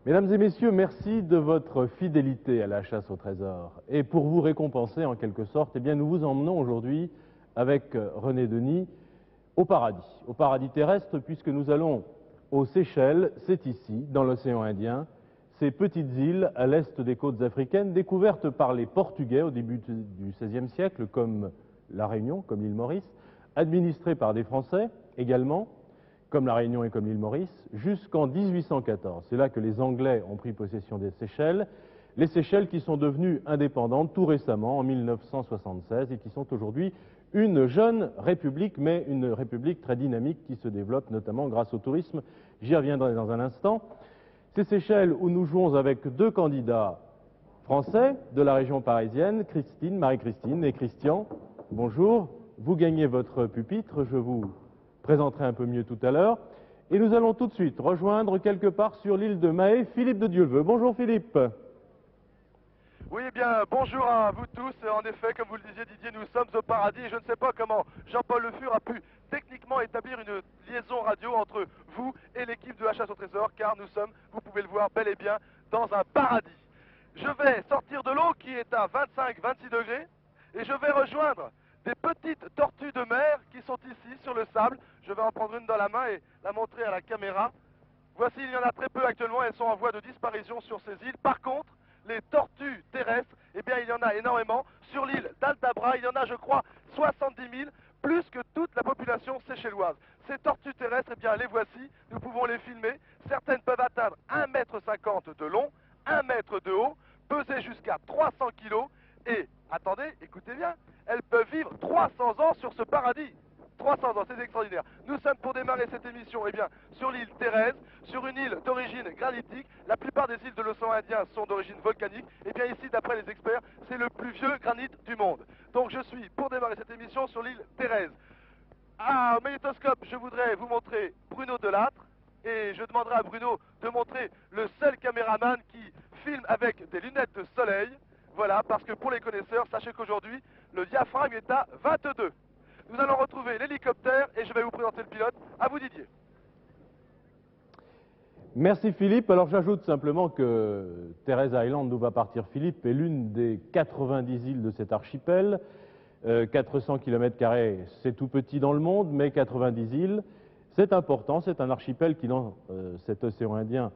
Mesdames et messieurs, merci de votre fidélité à la chasse au trésor. Et pour vous récompenser en quelque sorte, eh bien, nous vous emmenons aujourd'hui avec René Denis au paradis terrestre, puisque nous allons aux Seychelles, c'est ici, dans l'océan Indien, ces petites îles à l'est des côtes africaines, découvertes par les Portugais au début du XVIe siècle, comme la Réunion, comme l'île Maurice, administrées par des Français également, comme la Réunion et comme l'île Maurice, jusqu'en 1814. C'est là que les Anglais ont pris possession des Seychelles, les Seychelles qui sont devenues indépendantes tout récemment, en 1976, et qui sont aujourd'hui une jeune république, mais une république très dynamique qui se développe notamment grâce au tourisme. J'y reviendrai dans un instant. Ces Seychelles où nous jouons avec deux candidats français de la région parisienne, Marie-Christine et Christian. Bonjour, vous gagnez votre pupitre, je vous présenterai un peu mieux tout à l'heure. Et nous allons tout de suite rejoindre quelque part sur l'île de Mahé, Philippe de Dieuleveux. Bonjour Philippe. Oui, eh bien, bonjour à vous tous. En effet, comme vous le disiez Didier, nous sommes au paradis et je ne sais pas comment Jean-Paul Le Fur a pu techniquement établir une liaison radio entre vous et l'équipe de la chasse au trésor, car nous sommes, vous pouvez le voir, bel et bien dans un paradis. Je vais sortir de l'eau qui est à 25-26 degrés et je vais rejoindre des petites tortues de mer qui sont ici sur le sable. Je vais en prendre une dans la main et la montrer à la caméra. Voici, il y en a très peu actuellement, elles sont en voie de disparition sur ces îles. Par contre, les tortues terrestres, eh bien il y en a énormément. Sur l'île d'Altabra, il y en a je crois 70 000, plus que toute la population séchelloise. Ces tortues terrestres, eh bien les voici, nous pouvons les filmer. Certaines peuvent atteindre 1,50 m de long, 1 mètre de haut, peser jusqu'à 300 kg et, attendez, écoutez bien, elles peuvent vivre 300 ans sur ce paradis. 300 ans, c'est extraordinaire. Nous sommes pour démarrer cette émission, eh bien, sur l'île Thérèse, sur une île d'origine granitique. La plupart des îles de l'océan Indien sont d'origine volcanique. Et bien ici, d'après les experts, c'est le plus vieux granit du monde. Donc je suis pour démarrer cette émission sur l'île Thérèse. Au magnétoscope, je voudrais vous montrer Bruno Delattre. Et je demanderai à Bruno de montrer le seul caméraman qui filme avec des lunettes de soleil. Voilà, parce que pour les connaisseurs, sachez qu'aujourd'hui, le diaphragme est à 22. Nous allons retrouver l'hélicoptère et je vais vous présenter le pilote. À vous Didier. Merci Philippe. Alors j'ajoute simplement que Thérèse Island, d'où va partir Philippe, est l'une des 90 îles de cet archipel. 400 km², c'est tout petit dans le monde, mais 90 îles, c'est important. C'est un archipel qui, dans cet océan Indien,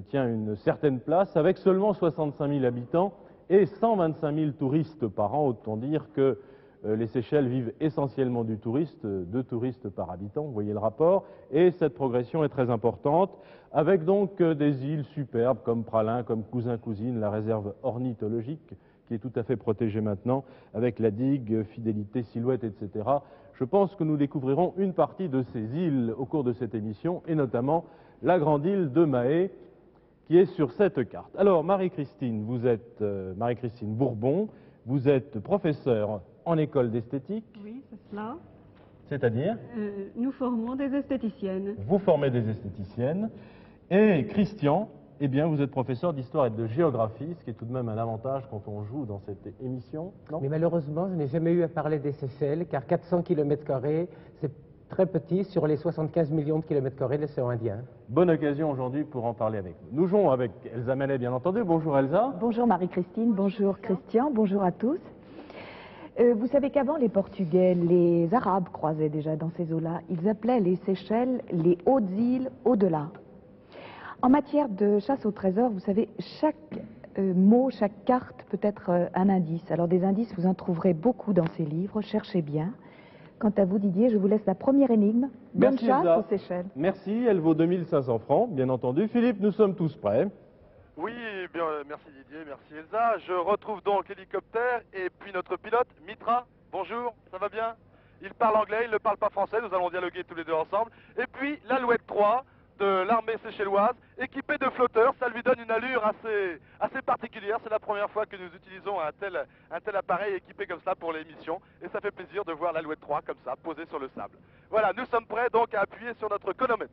tient une certaine place, avec seulement 65 000 habitants et 125 000 touristes par an. Autant dire que les Seychelles vivent essentiellement du touriste, 2 touristes par habitant, vous voyez le rapport, et cette progression est très importante, avec donc des îles superbes comme Pralin, comme Cousin-Cousine, la réserve ornithologique, qui est tout à fait protégée maintenant, avec la digue, Fidélité, Silhouette, etc. Je pense que nous découvrirons une partie de ces îles au cours de cette émission, et notamment la grande île de Mahé, qui est sur cette carte. Alors, Marie-Christine, vous êtes Marie-Christine Bourbon, vous êtes professeure en école d'esthétique. Oui, c'est cela. C'est-à-dire nous formons des esthéticiennes. Vous formez des esthéticiennes. Et Christian, eh bien, vous êtes professeur d'histoire et de géographie, ce qui est tout de même un avantage quand on joue dans cette émission, non? Mais malheureusement, je n'ai jamais eu à parler des Seychelles, car 400 km², c'est très petit sur les 75 millions de km² de l'océan Indien. Bonne occasion aujourd'hui pour en parler avec nous. Nous jouons avec Elsa Mallet, bien entendu. Bonjour Elsa. Bonjour Marie-Christine, bonjour Christian, bonjour à tous. Vous savez qu'avant les Portugais, les Arabes croisaient déjà dans ces eaux-là. Ils appelaient les Seychelles les hautes îles au-delà. En matière de chasse au trésor, vous savez, chaque mot, chaque carte peut être un indice. Alors des indices, vous en trouverez beaucoup dans ces livres, cherchez bien. Quant à vous Didier, je vous laisse la première énigme. Bonne Merci, chasse Elsa. aux Seychelles. Merci, elle vaut 2500 francs, bien entendu. Philippe, nous sommes tous prêts. Oui, bien, merci Didier, merci Elsa. Je retrouve donc l'hélicoptère et puis notre pilote, Mitra. Bonjour, ça va bien? Il parle anglais, il ne parle pas français, nous allons dialoguer tous les deux ensemble. Et puis l'Alouette 3 de l'armée séchelloise, équipée de flotteurs, ça lui donne une allure assez particulière. C'est la première fois que nous utilisons un tel appareil équipé comme ça pour l'émission. Et ça fait plaisir de voir l'Alouette 3 comme ça, posée sur le sable. Voilà, nous sommes prêts donc à appuyer sur notre chronomètre.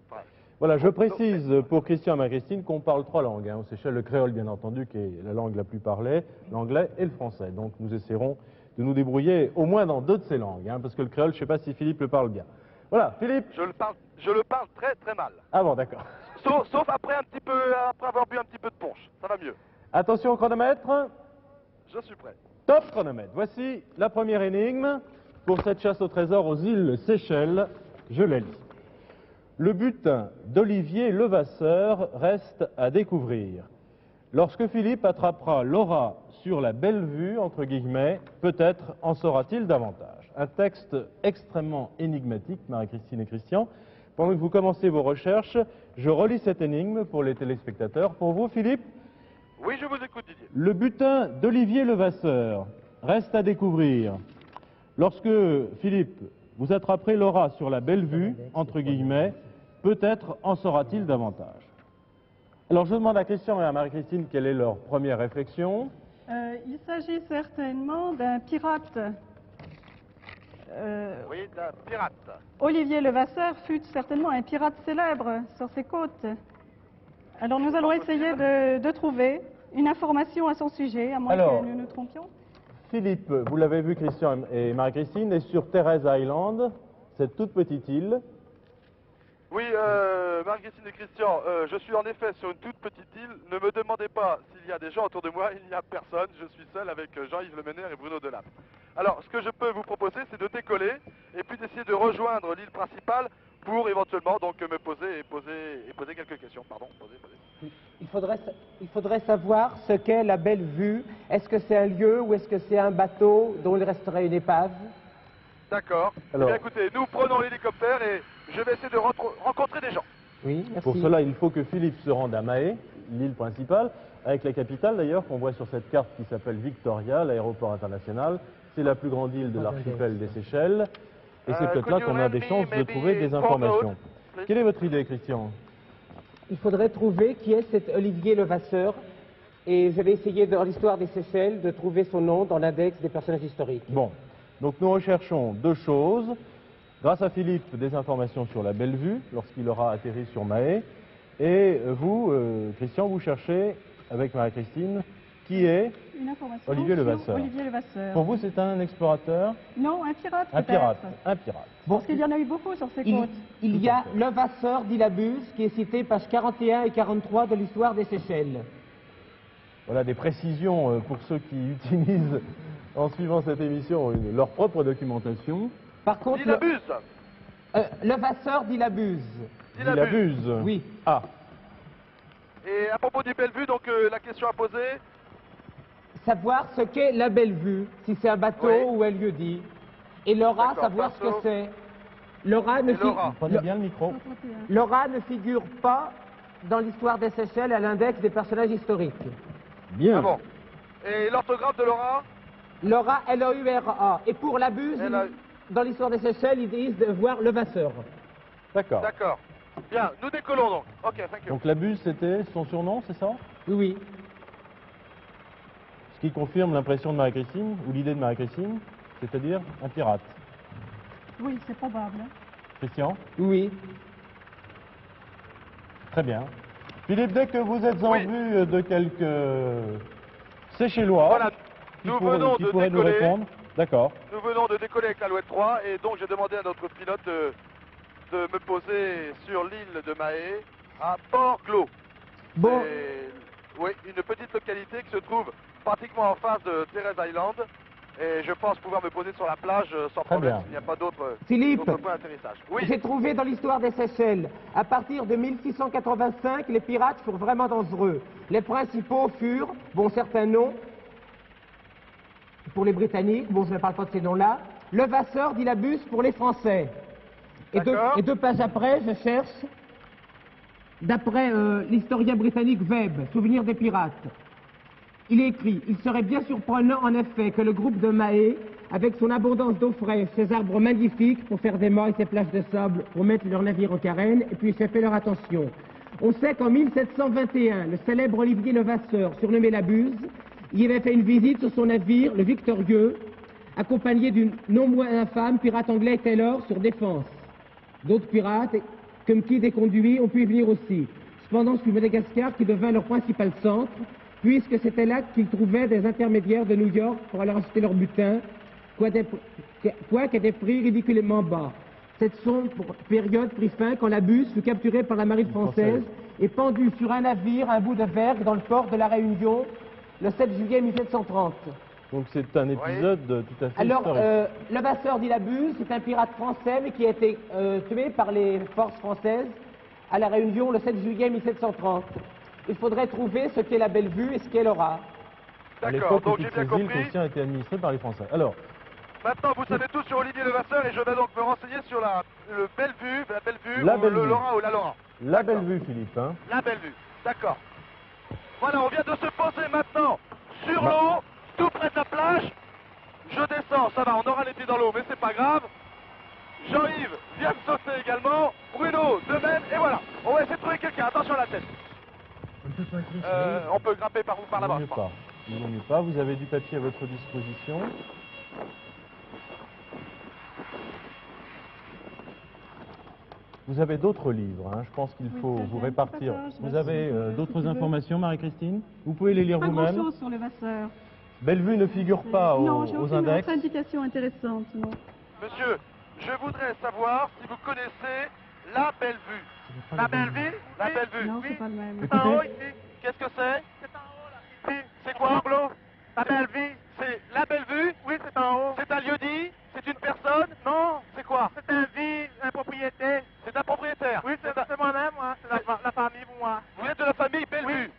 Voilà, je précise pour Christian et Marie-Christine qu'on parle 3 langues. Aux Seychelles, le créole, bien entendu, qui est la langue la plus parlée, l'anglais et le français. Donc nous essaierons de nous débrouiller au moins dans 2 de ces langues, parce que le créole, je ne sais pas si Philippe le parle bien. Voilà, Philippe. Je le parle très très mal. Ah bon, d'accord. Sauf après après avoir bu un petit peu de punch. Ça va mieux. Attention au chronomètre. Je suis prêt. Top chronomètre. Voici la première énigme pour cette chasse au trésor aux îles Seychelles. Je la lis. Le butin d'Olivier Levasseur reste à découvrir. Lorsque Philippe attrapera Laura sur la belle vue, entre guillemets, peut-être en saura-t-il davantage. Un texte extrêmement énigmatique, Marie-Christine et Christian. Pendant que vous commencez vos recherches, je relis cette énigme pour les téléspectateurs. Pour vous, Philippe, Oui, je vous écoute, Didier. le butin d'Olivier Levasseur reste à découvrir. Lorsque, Philippe, vous attraperez Laura sur la belle vue, entre guillemets, peut-être en saura-t-il davantage. Alors, je demande à Christian et à Marie-Christine quelle est leur première réflexion. Il s'agit certainement d'un pirate. Oui, d'un pirate. Olivier Levasseur fut certainement un pirate célèbre sur ces côtes. Alors nous allons essayer de trouver une information à son sujet, à moins Alors, que nous nous trompions. Philippe, vous l'avez vu, Christian et Marie-Christine, est sur Therese Island, cette toute petite île. Oui, Marie-Christine et Christian, je suis en effet sur une toute petite île. Ne me demandez pas s'il y a des gens autour de moi, il n'y a personne. Je suis seul avec Jean-Yves Lemener et Bruno Delap. Alors, ce que je peux vous proposer, c'est de décoller et puis d'essayer de rejoindre l'île principale pour éventuellement donc me poser quelques questions. Pardon, poser. Il faudrait savoir ce qu'est la belle vue. Est-ce que c'est un lieu ou est-ce que c'est un bateau dont il resterait une épave? D'accord. Alors- Eh bien, écoutez, nous prenons l'hélicoptère et je vais essayer de rencontrer des gens. Oui, merci. Pour cela, il faut que Philippe se rende à Mahé, l'île principale, avec la capitale d'ailleurs, qu'on voit sur cette carte qui s'appelle Victoria, l'aéroport international. C'est la plus grande île de l'archipel des Seychelles. Et c'est peut-être là qu'on a des chances de trouver des informations. Quelle est votre idée, Christian? Il faudrait trouver qui est cet Olivier Levasseur. Et je vais essayer, dans l'histoire des Seychelles, de trouver son nom dans l'index des personnages historiques. Bon, donc nous recherchons deux choses. Grâce à Philippe, des informations sur la belle vue, lorsqu'il aura atterri sur Mahé. Et vous, Christian, vous cherchez, avec Marie-Christine, qui est Une information Olivier sur Levasseur. Olivier Levasseur. Pour vous, c'est un explorateur? Non, un pirate Un peut-être. pirate. Un pirate. Parce qu'il y en a eu beaucoup sur ces Il, côtes. il y a Levasseur d'Ilabuse, qui est cité pages 41 et 43 de l'histoire des Seychelles. Voilà des précisions pour ceux qui utilisent, en suivant cette émission, leur propre documentation. Par contre, Il abuse. Levasseur d'Ilabuse. Il Il abuse. abuse. Oui. Ah, Et à propos du Bellevue, donc la question à poser. Savoir ce qu'est la belle vue, si c'est un bateau Oui. ou un lieu-dit. Et Laura, D'accord, savoir ce que bateau. c'est. Laura ne, Et Laura. prenez bien le micro. 131. Laura ne figure pas dans l'histoire des Seychelles à l'index des personnages historiques. Bien. Ah bon. Et l'orthographe de Laura? Laura, L-O-U-R-A. Et pour l'abuse, Elle a- dans l'histoire des Seychelles, ils disent de voir Levasseur. D'accord. D'accord. Bien, nous décollons donc. Ok, thank you. Donc l'abuse, c'était son surnom, c'est ça? Oui, oui. Ce qui confirme l'impression de Marie-Christine, ou l'idée de Marie-Christine, c'est-à-dire un pirate. Oui, c'est probable. hein. Christian? Oui. Très bien. Philippe, dès que vous êtes en Oui. vue de quelques Seychellois Voilà, qui nous pourraient, venons qui de pourraient nous décoller. répondre, d'accord. Nous venons de décoller avec l'Alouette 3 et donc j'ai demandé à notre pilote de me poser sur l'île de Mahé à Port-Glo. Bon, Oui, une petite localité qui se trouve pratiquement en face de Therese Island et je pense pouvoir me poser sur la plage sans Très problème bien. s'il n'y a pas d'autres Philippe. points d'atterrissage. Oui, j'ai trouvé dans l'histoire des Seychelles, à partir de 1685, les pirates furent vraiment dangereux. Les principaux furent, bon, certains noms, pour les Britanniques, bon, je ne parle pas de ces noms-là, Levasseur d'Ilabuse pour les Français. D'accord. Et deux pages après, je cherche, d'après l'historien britannique Webb, Souvenir des pirates. Il est écrit « Il serait bien surprenant en effet que le groupe de Mahé, avec son abondance d'eau fraîche, ses arbres magnifiques pour faire des mâts et ses plages de sable pour mettre leurs navires en carène, et puis échapper leur attention. On sait qu'en 1721, le célèbre Olivier Levasseur, surnommé Labuse, y avait fait une visite sur son navire, le Victorieux, accompagné d'une non moins infâme pirate anglais Taylor sur Défense. D'autres pirates, comme qui des conduits, ont pu y venir aussi. Cependant, c'est Madagascar qui devint leur principal centre, puisque c'était là qu'ils trouvaient des intermédiaires de New York pour aller acheter leur butin, quoiqu'à des prix ridiculement bas. Cette sombre période prit fin quand Labuse fut capturé par la marine française est pendu sur un navire, un bout de vergue, dans le port de la Réunion, le 7 juillet 1730. Donc c'est un épisode tout à fait Alors, historique. Levasseur d'Île-à-Buse, c'est un pirate français, mais qui a été tué par les forces françaises à la Réunion le 7 juillet 1730. Il faudrait trouver ce qu'est la Bellevue et ce qu'est Laura. À D'accord, l'époque où donc j'ai toutes bien ces îles compris. Christian étaient administrées par les Français. Alors, Maintenant, vous savez tout sur Olivier Levasseur et je vais donc me renseigner sur le Bellevue, la Bellevue, La ou Bellevue. le Laurent ou la Laurent. la D'accord. Bellevue, Philippe. Hein. La Bellevue, d'accord. Voilà, on vient de se poser maintenant sur l'eau, tout près de la plage. Je descends, ça va, on aura les pieds dans l'eau, mais c'est pas grave. Jean-Yves vient de sauter également, Bruno de même, et voilà. On va essayer de trouver quelqu'un, attention à la tête. On peut grimper par Il là-bas. vaut mieux pas. Il vaut mieux pas. Vous avez du papier à votre disposition. Vous avez d'autres livres, hein. Je pense qu'il Oui, faut très vous bien. répartir. Passage, Vous là, avez si tu veux, d'autres si tu veux. informations, Marie-Christine? Vous pouvez les lire Pas vous-même. grand-chose sur les Vasseurs. Bellevue ne figure pas Non, aux, j'ai aux aucune index. autre indication intéressante, non. Monsieur, je voudrais savoir si vous connaissez la Bellevue. La Bellevue? La Bellevue. Non, c'est pas le même. C'est en haut ici. Qu'est-ce que c'est? C'est en haut là. Ici. C'est quoi? La Bellevue. C'est la Bellevue? Oui, c'est en haut. C'est un lieu-dit? C'est une personne? Non. C'est quoi? C'est un propriétaire. C'est un propriétaire? Oui, c'est moi-même, moi. C'est la famille, moi. Vous êtes de la famille Bellevue? Oui.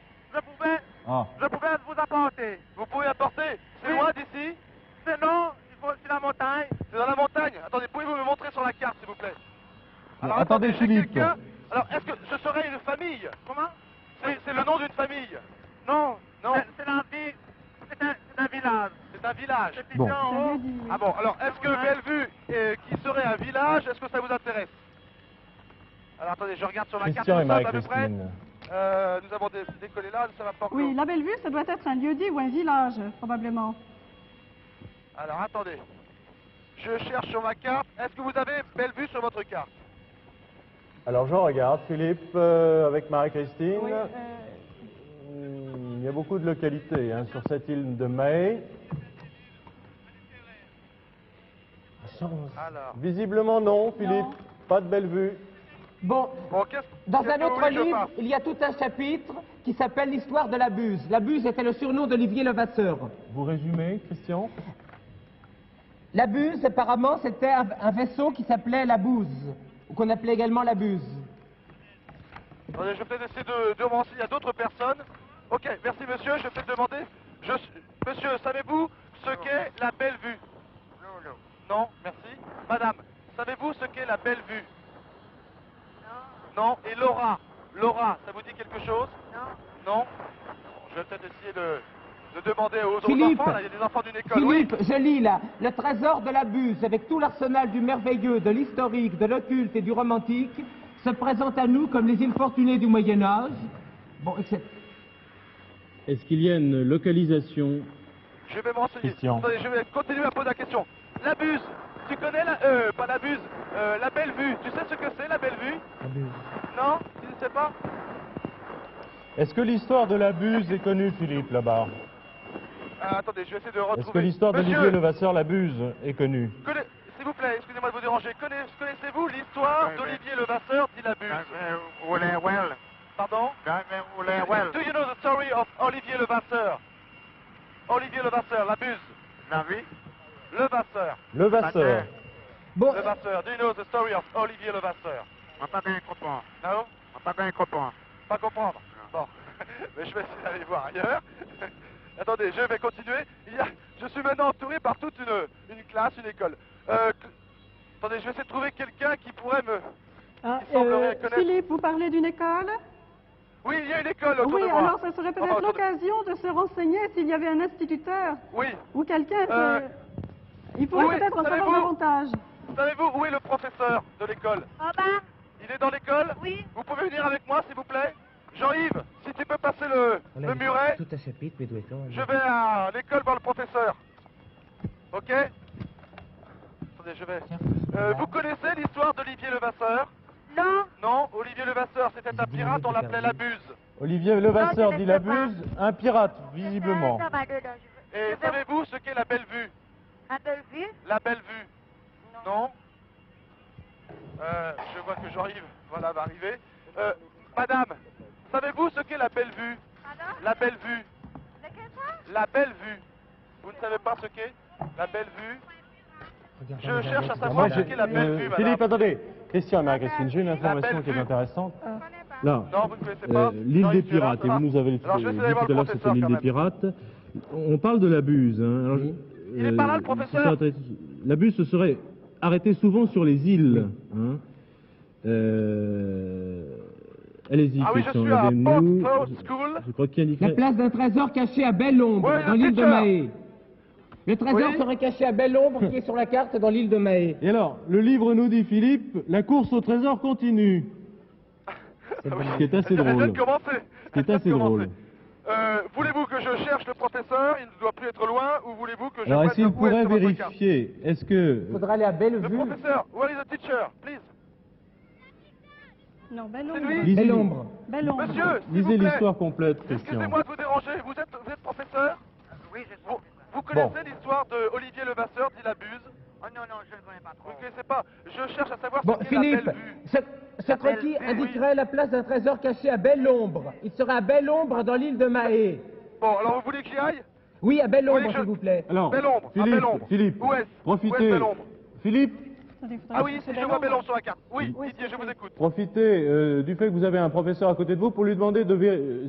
Je pouvais vous apporter. Vous pouvez apporter? C'est loin d'ici? C'est non, c'est la montagne. C'est dans la montagne? Attendez, pouvez-vous me montrer sur la carte, s'il vous plaît? Bon, attendez, j'ai Philippe. quelqu'un. Alors, est-ce que ce serait une famille? Comment? C'est le nom d'une famille? Non. Non. C'est la ville. C'est un village. C'est un village. Bon. Ça veut dire- Ah bon, alors est-ce que Bellevue, qui serait un village, est-ce que ça vous intéresse? Alors attendez, je regarde sur la carte. Christian et nous sommes à peu près. Marie-Christine. Nous avons décollé là, ça va pas Oui, la Bellevue, ça doit être un lieu-dit ou un village, probablement. Alors attendez. Je cherche sur ma carte. Est-ce que vous avez Bellevue sur votre carte? Alors je regarde, Philippe, avec Marie-Christine. Oui, Il y a beaucoup de localités hein, sur cette île de Mahé. Alors. Visiblement non, Philippe. Non. Pas de Bellevue. Bon, Bon, dans qu'est-ce un que vous autre voulez que je livre, fasse? il y a tout un chapitre qui s'appelle l'histoire de la Buse. La Buse était le surnom d'Olivier Levasseur. Vous résumez, Christian? La Buse, apparemment, c'était un vaisseau qui s'appelait la Bouse, ou qu'on appelait également la Buse. Attendez, je vais peut-être essayer de me renseigner à d'autres personnes. Ok, merci monsieur, je vais peut-être demander. Monsieur, savez-vous ce qu'est la Bellevue? Non, merci. Madame, savez-vous ce qu'est la Bellevue? Non. Et Laura? Laura, ça vous dit quelque chose? Non. Je vais peut-être essayer de demander aux Philippe, enfants, là, il y a des enfants d'une école. Oui. Philippe, je lis là, le trésor de la Buse, avec tout l'arsenal du merveilleux, de l'historique, de l'occulte et du romantique, se présente à nous comme les îles fortunées du Moyen-Âge. Bon, etc. Est-ce qu'il y a une localisation? Je vais me renseigner. Christian. Attendez, je vais continuer à poser la question. La Buse, tu connais pas la Buse, la Bellevue, tu sais ce que c'est la Bellevue? Non? Tu ne sais pas? Est-ce que l'histoire de la Buse est connue, Philippe, là-bas? Attendez, je vais essayer de retrouver. Est-ce que l'histoire d'Olivier Monsieur, Levasseur, la Buse, est connue? S'il vous plaît, excusez-moi de vous déranger. Connaissez-vous l'histoire d'Olivier Levasseur dit la Buse? Pardon? Do you know the story of Olivier Levasseur? Olivier Levasseur, la Buse. Levasseur. Levasseur. Bon, Levasseur. Do you know the story of Olivier Levasseur? Non? Pas comprendre. Bon. Mais je vais essayer d'aller voir ailleurs. Attendez, je vais continuer. Je suis maintenant entouré par toute une classe, une école. Attendez, je vais essayer de trouver quelqu'un qui pourrait me... Ah, Il semblerait connaître- Philippe, vous parlez d'une école? Oui, il y a une école autour Oui, de moi. alors ça serait peut-être Enfin, l'occasion de se renseigner s'il y avait un instituteur Oui. ou quelqu'un Euh, Il pourrait oui, peut-être en savoir savez-vous- davantage. Savez-vous où est le professeur de l'école? Il est dans l'école? Oui. Vous pouvez venir avec moi, s'il vous plaît? Jean-Yves, si tu peux passer le muret, tout un chapitre, mais doit être... je vais à l'école voir le professeur. Ok? Attendez, je vais... vous connaissez l'histoire d'Olivier Levasseur? Non, Non, Olivier Levasseur, c'était un pirate, on l'appelait la Buse. Olivier Levasseur Non, je dit ne la sais pas. Buse, un pirate, visiblement. ça va dedans. Et savez-vous ce qu'est la Bellevue? Un Bellevue? La Bellevue? Non. Je vois que Jean-Yves, voilà, va arriver. Madame, Savez-vous ce qu'est la belle vue? La belle vue. La belle vue. Vous ne savez pas ce qu'est la belle vue? Je cherche à savoir ce qu'est la belle vue, madame. Philippe, attendez. Christian et Marie-Christine, j'ai une information qui est intéressante. Là, Non, vous ne connaissez pas. l'île Non, des il suit là, pirates, ça et va. vous nous avez dit tout Alors, je vais essayer d'aller voir à le l'heure que c'était professeur, l'île quand des même. pirates. On parle de la Buse. Hein. Alors, Il est pas là, le professeur. La Buse se serait arrêtée souvent sur les îles. Hein. Allez-y, Ah oui, je Christian, suis à aidez-nous. Port School. Je crois qu'il La indiquerait... place d'un trésor caché à Belle-Ombre, Ouais, dans le l'île de teacher. Mahé. Le trésor Oui. serait caché à Belle-Ombre, qui est sur la carte dans l'île de Mahé. Et alors, le livre nous dit, Philippe, la course au trésor continue. Ce qui est assez Elle vient drôle. de commencer. Ce qui Elle est vient de assez commencer. drôle. Voulez-vous que je cherche le professeur? Il ne doit plus être loin. Ou voulez-vous que je Alors, prenne est-ce le qu'il bouet pourrait sur votre carte? vérifier, est-ce que... Il faudra aller à Le Bellevue. professeur, where is the teacher, please? Non, belle C'est ombre. lui. Lisez- Belle-Ombre. Belle ombre. Monsieur, s'il vous Lisez plaît. l'histoire complète, Christian. Excusez-moi de vous déranger. Vous êtes professeur? Oui, je suis. Vous connaissez l'histoire de Olivier Levasseur, dit la Buse? Oh non, non, je ne connais pas Vous trop. ne connaissez pas? Je cherche à savoir Bon, ce qu'est la Philippe, belle vue. ce croquis indiquerait la place d'un trésor caché à Belle-Ombre. Il serait à Belle-Ombre, dans l'île de Mahé. Bon, alors vous voulez que j'y aille? Oui, à Belle-Ombre, Oui, je- s'il vous plaît. Alors, Belle ombre, à Philippe, belle ombre. Philippe, Où est-ce? Où est profitez, Belle-Ombre? Philippe, Attendez, faudra Ah oui, que ici, c'est je belle vois ombre. Belle-Ombre sur la carte. Oui, Oui, Didier, je vous écoute. profitez du fait que vous avez un professeur à côté de vous pour lui demander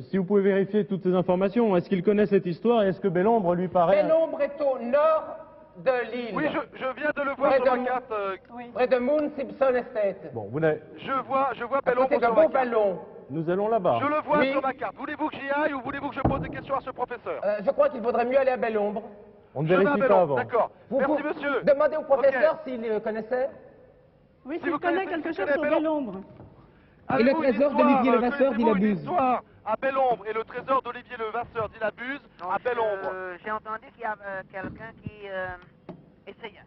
si vous pouvez vérifier toutes ces informations. Est-ce qu'il connaît cette histoire et est-ce que Belle-Ombre lui paraît... Belle-Ombre est au nord de l'île. Oui, je viens de le voir Près sur de- la carte. Oui. Près de Moon Simpson Estate. Bon, vous n'avez- Je vois À Belle-Ombre côté de sur la carte. Beau-Ballon. nous allons là-bas. Je le vois Oui. sur ma carte. Voulez-vous que j'y aille ou voulez-vous que je pose des questions à ce professeur? Je crois qu'il vaudrait mieux aller à Belle-Ombre. On ne Je vais à vérifie pas Belle-Ombre, avant. d'accord. Merci, monsieur. Demandez au professeur Ok. s'il connaissait. Oui, Si s'il vous connaît connaissez- quelque si chose vous sur connaissez belle ombre. Et le Avez-vous une trésor histoire, d'Olivier Levasseur, dit la connaissez-vous une Buse. histoire à Belle-Ombre et le trésor d'Olivier Levasseur, dit la Buse, à Belle-Ombre. J'ai entendu qu'il y a quelqu'un qui essayait.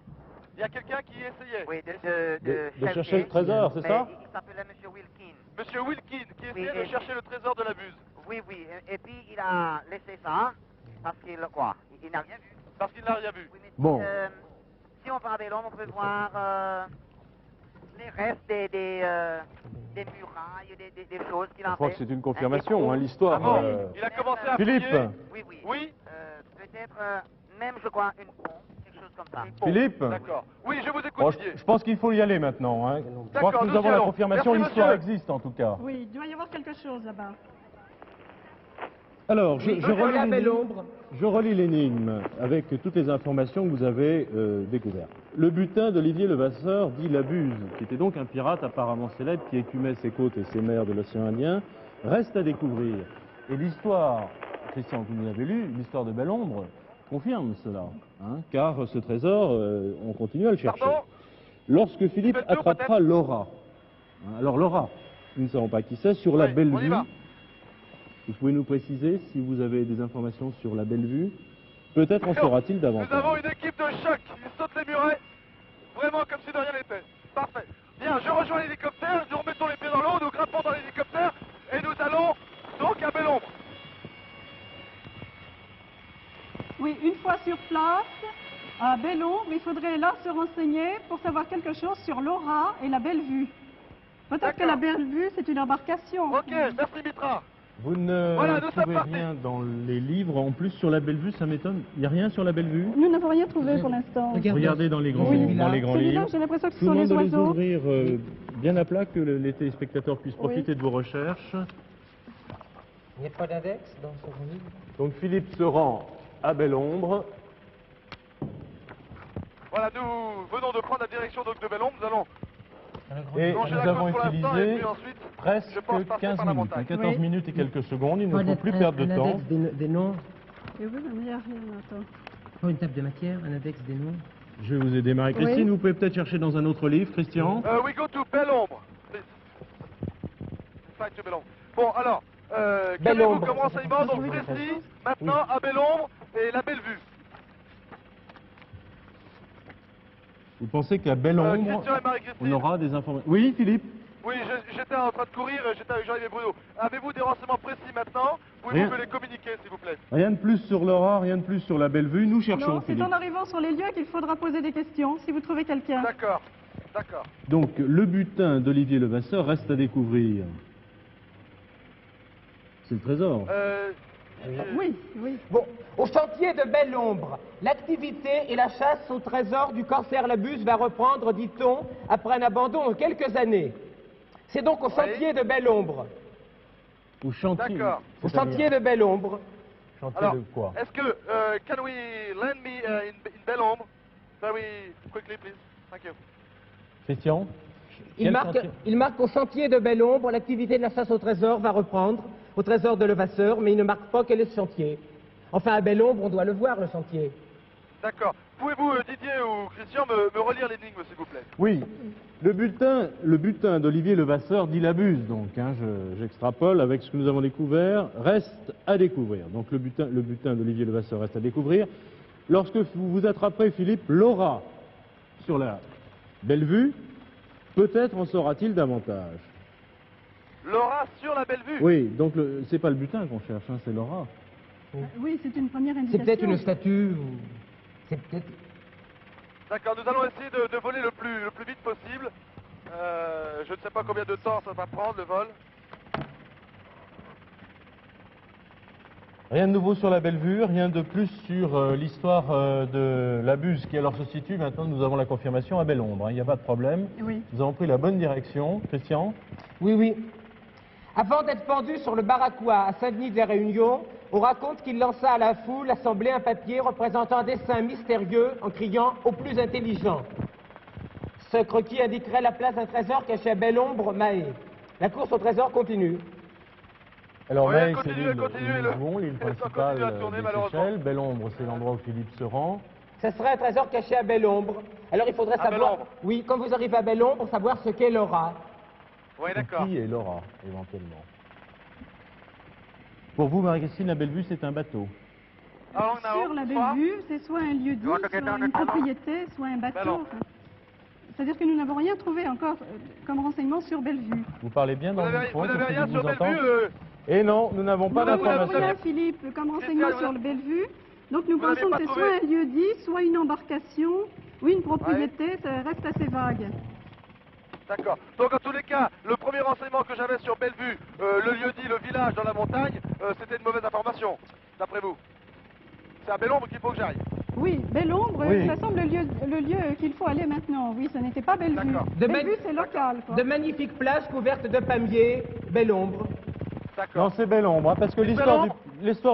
Il y a quelqu'un qui essayait. Oui, De chercher le trésor, c'est mais ça? Il s'appelait Monsieur Wilkin. Monsieur Wilkin, qui essayait Oui, de et- chercher le trésor de la Buse. Oui, oui. Et puis il a laissé ça parce qu'il quoi? Il n'a rien vu. Parce qu'il n'a rien vu. Oui, mais Bon. si on va à Belle-Ombre, on peut voir les restes des murailles, des choses qu'il a Je crois fait. que c'est une confirmation, hein, Ah l'histoire. bon, il a commencé à Philippe, fouiller. Oui, oui. Oui, Peut-être même, je crois, une pompe, quelque chose comme ça. bon, Philippe. D'accord. Oui, je vous écoute, Bon, Didier. je pense qu'il faut y aller maintenant. Hein. Je crois que D'accord, nous nous avons y la allons. confirmation, Merci, l'histoire monsieur. existe en tout cas. Oui, il doit y avoir quelque chose là-bas. Alors, je Aller à relis l'énigme. Belle-Ombre. Je relis l'énigme avec toutes les informations que vous avez découvertes. Le butin d'Olivier Levasseur, dit la Buse, qui était donc un pirate apparemment célèbre qui écumait ses côtes et ses mers de l'océan Indien, reste à découvrir. Et l'histoire, Christian, que vous avez lu, l'histoire de Belle-Ombre, confirme cela. Hein, car ce trésor, on continue à le chercher. Pardon? Lorsque Philippe Faites-le, attrapera Laura, hein, alors Laura, nous ne savons pas qui c'est, sur la Oui, Belle on y Vue, va. vous pouvez nous préciser si vous avez des informations sur la Belle Vue? Peut-être en saura-t-il Nous avons davantage. une équipe de choc. Ils sautent les murets. Vraiment comme si de rien n'était. Parfait. Bien, je rejoins l'hélicoptère. Nous remettons les pieds dans l'eau. Nous grimpons dans l'hélicoptère. Et nous allons donc à Belle-Ombre. Oui, une fois sur place, à Belle-Ombre, il faudrait là se renseigner pour savoir quelque chose sur Laura et la Belle-Vue. Peut-être que la Belle-Vue, c'est une embarcation. Ok, merci Mitra. Vous ne Voilà, nous sommes trouvez partis. rien dans les livres, en plus sur la Belle Vue, ça m'étonne. Il n'y a rien sur la Belle Vue? Nous n'avons rien trouvé pour l'instant. Regardez dans les grands, Oui. dans les grands Celui-là, livres. j'ai l'impression que ce Je vous sont les demande de les oiseaux. ouvrir bien à plat, que les téléspectateurs puissent profiter de vos recherches. Il n'y a pas d'index dans ce livre. Donc Philippe se rend à Belle-Ombre. Voilà, nous venons de prendre la direction donc de Belle-Ombre. Nous allons Et longer nous la avons côte pour l'instant et utilisé puis ensuite, presque je pense passer 15 par la minutes, montagne. 14 Oui. minutes et quelques secondes. Il ne faut plus perdre de un temps. index des noms. Et oui, mais il n'y a rien, attends. Pas une table de matière, un index des noms. Je vais vous aider, Marie-Christine. Oui. Vous pouvez peut-être chercher dans un autre livre, Christian. we go to Belle-Ombre. Please. Fight to Belle-Ombre. Bon, alors, qu'avez-vous Belle-Ombre. comme renseignement donc précis maintenant à Belle-Ombre et la Belle-Vue? Vous pensez qu'à Belle-Ombre, Christian et Marie-Christine. on aura des informations? Oui, Philippe? Oui, j'étais en train de courir, j'étais avec Jean-Yves et Bruno. Avez-vous des renseignements précis maintenant? Pouvez-vous Rien. me les communiquer, s'il vous plaît? Rien de plus sur Laura, rien de plus sur la Belle Vue. Nous cherchons, Non, c'est Philippe. en arrivant sur les lieux qu'il faudra poser des questions, si vous trouvez quelqu'un. D'accord, d'accord. Donc, le butin d'Olivier Levasseur reste à découvrir. C'est le trésor. Oui, oui. Bon, au chantier de Belle-Ombre, l'activité et la chasse au trésor du Corsaire-Labuse va reprendre, dit-on, après un abandon de quelques années. C'est donc au chantier de Belle-Ombre. Ou chantier. D'accord. Au chantier de Belle-Ombre. Chantier Alors, de quoi? est-ce que, can we lend me in Belle-Ombre? Very quickly, please. Thank you. Christian? Il Quel marque, chantier? il marque au chantier de Belle-Ombre, l'activité de la chasse au trésor va reprendre, au trésor de Levasseur, mais il ne marque pas quel est ce chantier. Enfin, à Belle-Ombre, on doit le voir, le chantier. D'accord. Pouvez-vous, Didier ou Christian, me relire l'énigme, s'il vous plaît? Oui, le butin d'Olivier Levasseur dit Labuse, donc, hein, j'extrapole avec ce que nous avons découvert, reste à découvrir. Donc le butin d'Olivier Levasseur reste à découvrir. Lorsque vous attraperez, Philippe, Laura sur la Bellevue, peut-être en saura-t-il davantage. Laura sur la Bellevue. Oui, donc c'est pas le butin qu'on cherche, hein, c'est Laura. Oui, c'est une première C'est indication. peut-être une statue, ou... c'est peut-être... D'accord, nous allons essayer de voler le plus vite possible. Je ne sais pas combien de temps ça va prendre, le vol. Rien de nouveau sur la Bellevue, rien de plus sur l'histoire de Labuse qui alors se situe, maintenant nous avons la confirmation à Belle-Ombre, hein, il n'y a pas de problème. Oui. Nous avons pris la bonne direction. Christian? Oui, oui. Avant d'être pendu sur le Barracois à Saint-Denis-des-Réunions, on raconte qu'il lança à la foule assemblée un papier représentant un dessin mystérieux en criant « au plus intelligent ». Ce croquis indiquerait la place d'un trésor caché à Belle-Ombre, Mahé. La course au trésor continue. Alors Oui, Maï, c'est continuez, l'île continuez, où nous vivons, l'île ça principale continue à tourner, des malheureusement. Seychelles. Belle-Ombre, c'est l'endroit où Philippe se rend. Ce serait un trésor caché à Belle-Ombre. Alors il faudrait À savoir... Belle-Ombre. Oui, quand vous arrivez à Belle-Ombre, savoir ce qu'est Laura. Oui, d'accord. Qui est Laura, éventuellement? Pour vous, Marie-Christine, la Bellevue, c'est un bateau. Alors, on a Sur la trois. Bellevue, c'est soit un lieu dit, You want to get soit down une the tunnel? propriété, soit un bateau. Belle-Ombre. Enfin, c'est-à-dire que nous n'avons rien trouvé encore comme renseignement sur Bellevue. Vous parlez bien Vous dans le n'avez micro, vous pour n'avez que rien je sur vous Bellevue entende. Et non, nous n'avons pas Nous n'avons d'informations. rien, Philippe, comme renseignement vous sur le Bellevue. Donc nous vous n'avez pensons pas que c'est trouvé? soit un lieu dit, soit une embarcation, ou une propriété, ça reste assez vague. D'accord. Donc en tous les cas, le premier renseignement que j'avais sur Bellevue, le lieu dit, le village dans la montagne, c'était une mauvaise information, d'après vous. C'est à Belle-Ombre qu'il faut que j'aille. Oui, Belle-Ombre, Oui. ça semble le lieu qu'il faut aller maintenant. Oui, ce n'était pas Bellevue. D'accord. Bellevue, c'est local, quoi. De magnifiques plages couvertes de palmiers, Belle-Ombre. D'accord. Non, c'est Belle-Ombre, hein, parce que l'histoire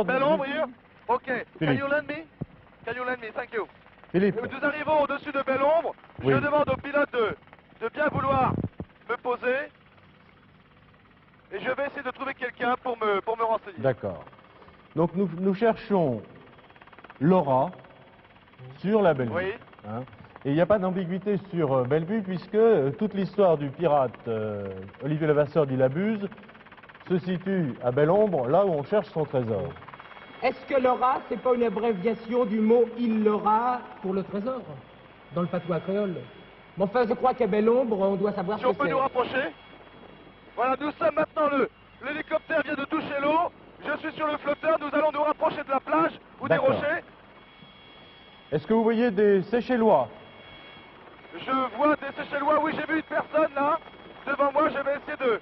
du... Belle-Ombre, here? Ok. Can Philippe. you lend me? Can you lend me? Thank you. Philippe, Nous arrivons au-dessus de Belle-Ombre. Oui. Je demande au pilote de bien vouloir me poser. Et je vais essayer de trouver quelqu'un pour me renseigner. d'accord. Donc nous cherchons Laura sur la Bellevue. Oui. hein. Et il n'y a pas d'ambiguïté sur Bellevue, puisque toute l'histoire du pirate Olivier Levasseur dit Labuse se situe à Belle-Ombre, là où on cherche son trésor. Est-ce que Laura, c'est pas une abréviation du mot il l'aura pour le trésor, dans le patois créole? Mais enfin, je crois qu'à Belle-Ombre, on doit savoir Si ce on que peut c'est. nous rapprocher. Voilà, nous sommes maintenant l'hélicoptère vient de toucher l'eau. Je suis sur le flotteur, nous allons nous rapprocher de la plage ou des D'accord. rochers. Est-ce que vous voyez des Seychellois? Je vois des Seychellois, oui, j'ai vu une personne là, devant moi, je vais essayer